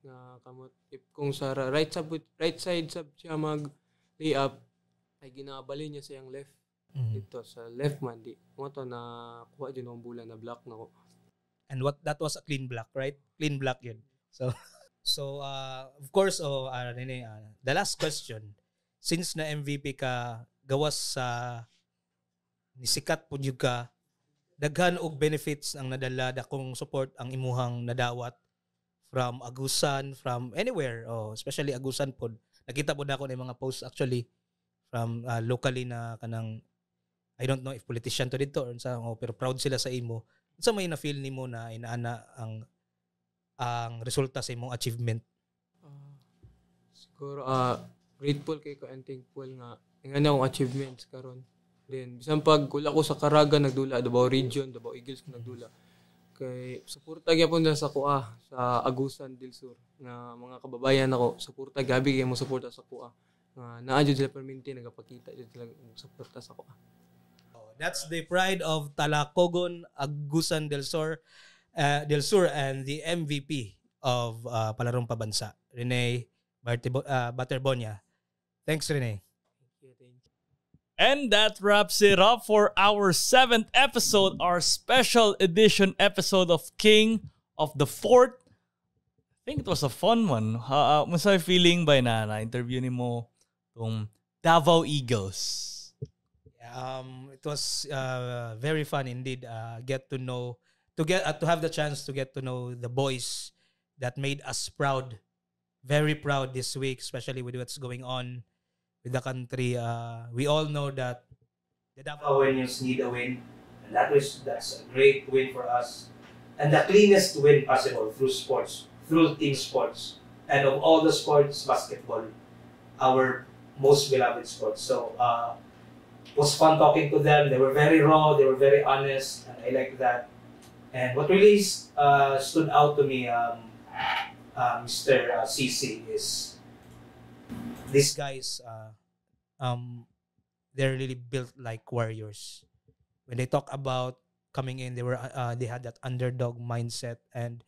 nga kamot if kung sa right side sab siya mag layup ay ginabali niya sa yang left dito sa left man di mo to na kuha din ang bulan na block nako. And that was a clean block, right? Clean block yun. So of course, Rene, the last question. Since na MVP ka, gawas sa nisikat po yung ka, daghan og benefits ang nadala dakong support ang imuhang nadawat from Agusan, from anywhere, especially Agusan po. Nakita po na ako ng mga posts actually from locally na kanang, I don't know if politician to dito or sa, pero proud sila sa imo. Sa may na-feel nimo na inaana ang resulta sa imong achievement? Siguro grateful kay ko and thankful nga nga akong achievements karon. Then bisan pag kula ko sa Caraga nagdula Davao Region, Davao Eagles ko nagdula. Kay suporta gyapon sa kuha sa Agusan del Sur nga mga kababayan ako suporta gabi kay mo suporta sa kuha. Nga naa jud sila permanente nagapakita jud sila suporta sa kuha. That's the pride of Talacogon, Agusan del Sur and the MVP of Palarong Pabansa, Rene Baterbonia. Thanks, Rene. And that wraps it up for our 7th episode, our special edition episode of King of the Fort. I think it was a fun one. Masay feeling ba na interview ni mo tong Davao Eagles? It was very fun indeed. To have the chance to get to know the boys that made us proud, very proud this week, especially with what's going on with the country. We all know that the Davaoenians need a win, and that's a great win for us, and the cleanest win possible through sports, through team sports, and of all the sports, basketball, our most beloved sport. So. It was fun talking to them. They were very raw. They were very honest, and I like that. And what really stood out to me, Mr. CC, is these guys. They're really built like warriors. When they talk about coming in, they had that underdog mindset, and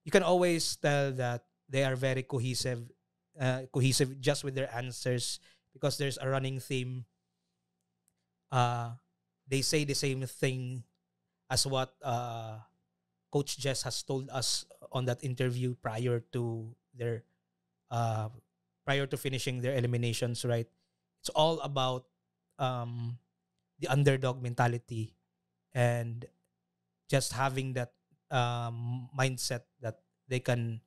you can always tell that they are very cohesive just with their answers because there's a running theme. They say the same thing as what Coach Jess has told us on that interview prior to finishing their eliminations, right? It's all about the underdog mentality and just having that mindset that they can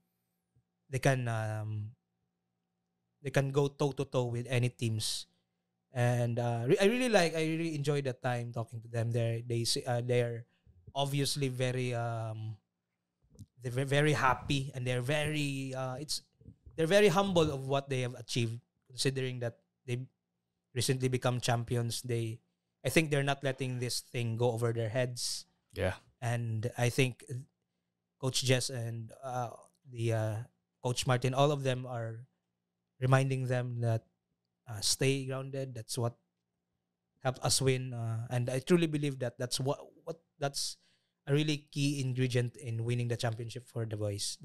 go toe to toe with any teams. And I really enjoyed that time talking to them. They're obviously very very happy, and they're very humble of what they have achieved, considering that they recently become champions. I think they're not letting this thing go over their heads. Yeah. And I think Coach Jess and the Coach Martin, all of them are reminding them that stay grounded. That's what helped us win, and I truly believe that that's a really key ingredient in winning the championship for the boys.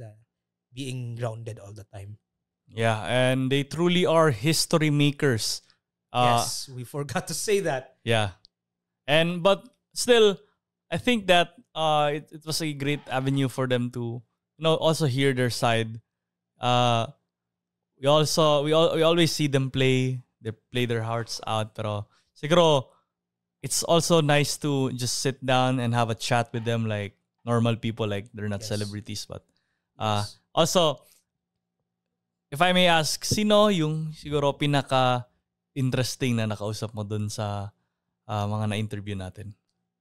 Being grounded all the time. Yeah, and they truly are history makers. Yes, we forgot to say that. Yeah, but still, I think that it was a great avenue for them to also hear their side. We always see them play. They play their hearts out. Pero siguro, it's also nice to just sit down and have a chat with them like normal people. Like they're not celebrities, but also, if I may ask, sino yung siguro pinaka-interesting na nakausap mo dun sa mga na-interview natin?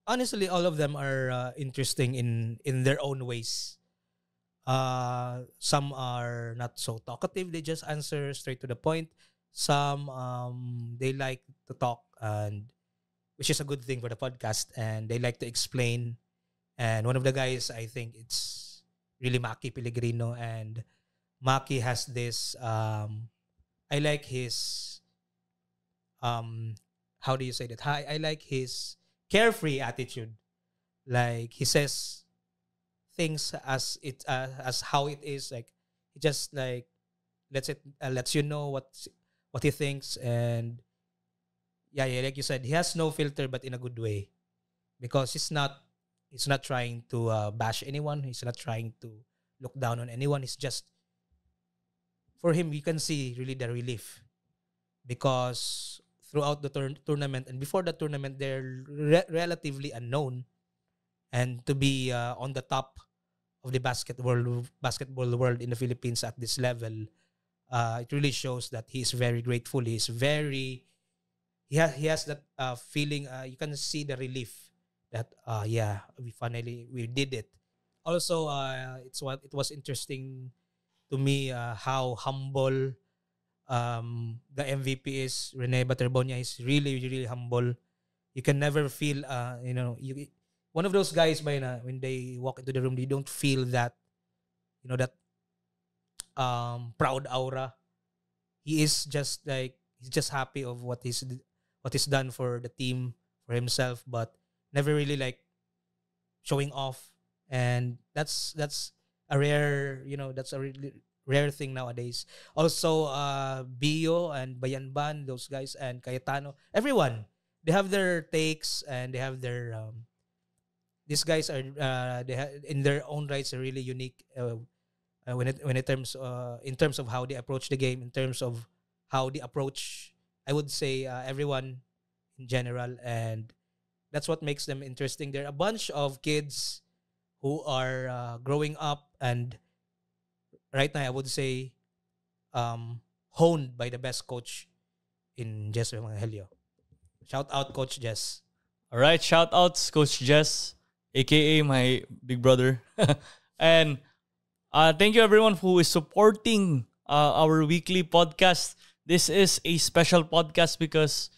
Honestly, all of them are interesting in their own ways. Some are not so talkative. They just answer straight to the point. Some they like to talk, and which is a good thing for the podcast, and they like to explain. And one of the guys, I think it's really Maki Pellegrino, and Maki has this I like his how do you say that? I like his carefree attitude. Like he says things as how it is. Like He just like lets you know what he thinks, and yeah, like you said, he has no filter, but in a good way, because he's not trying to bash anyone. He's not trying to look down on anyone. It's just, for him, you can see really the relief, because throughout the tournament and before the tournament, they're relatively unknown, and to be on the top of the basketball world in the Philippines at this level, it really shows that he is very grateful. He has that feeling. You can see the relief that we did it. Also, it was interesting to me how humble the MVP is. Rene Baterbonia is really, really humble. You can never feel one of those guys when they walk into the room, they don't feel that that proud aura. He's just happy of what he's done for the team, for himself, but never really like showing off. And that's a rare, that's a really rare thing nowadays. Also, Bio and Bayanban, those guys, and Cayetano, everyone, they have their takes, and they have their these guys are in their own rights are really unique in terms of how they approach the game, in terms of how they approach, I would say, everyone in general, and that's what makes them interesting. They're a bunch of kids who are growing up, and right now I would say honed by the best coach in Jess Evangelio. Shout out Coach Jess. All right, shout outs Coach Jess, aka my big brother. And thank you everyone who is supporting our weekly podcast. This is a special podcast because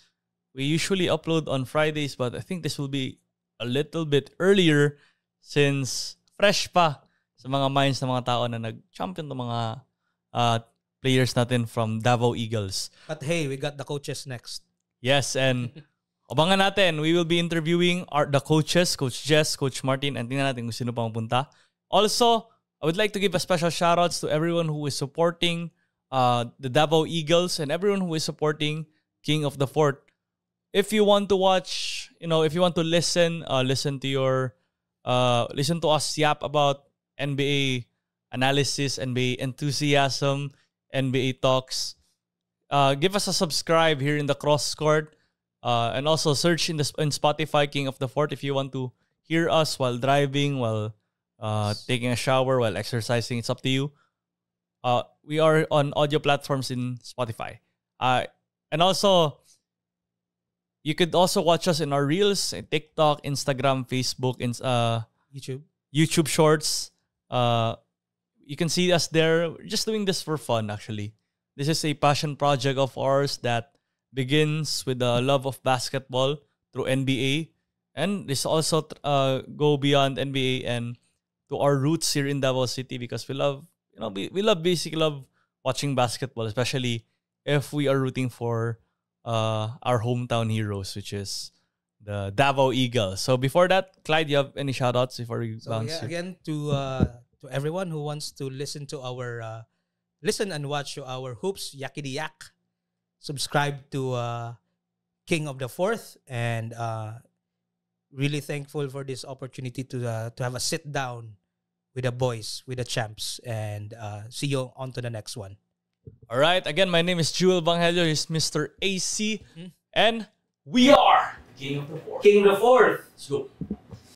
we usually upload on Fridays, but I think this will be a little bit earlier since fresh pa sa mga minds ng mga tao na nag-champion ng mga players natin from Davao Eagles. But hey, we got the coaches next. Yes, and abangan natin. We will be interviewing the coaches, Coach Jess, Coach Martin, and tingnan natin kung sino pa mapunta. Also, I would like to give a special shoutouts to everyone who is supporting the Davao Eagles and everyone who is supporting King of the Fort. If you want to watch, if you want to listen to us yap about NBA analysis, NBA enthusiasm, NBA talks, give us a subscribe here in the Cross Court, and also search in Spotify King of the Fort if you want to hear us while driving, while taking a shower, while exercising. It's up to you. We are on audio platforms in Spotify. And also, you could also watch us in our Reels, TikTok, Instagram, Facebook, and YouTube Shorts. You can see us there. We're just doing this for fun, actually. This is a passion project of ours that begins with the love of basketball through NBA. And this also go beyond NBA and to our roots here in Davao City, because we love watching basketball, especially if we are rooting for our hometown heroes, which is the Davao Eagles. So before that, Clyde, you have any shoutouts before we bounce? So again, to everyone who wants to listen to our listen and watch our Hoops Yakidi Yak, subscribe to King of the Fourth, and really thankful for this opportunity to have a sit down with the boys, with the champs, and see you on to the next one. All right. Again, my name is Jewel Bangelio. He's Mr. AC. And we are King of the Fourth. King of the Fourth. Let's go.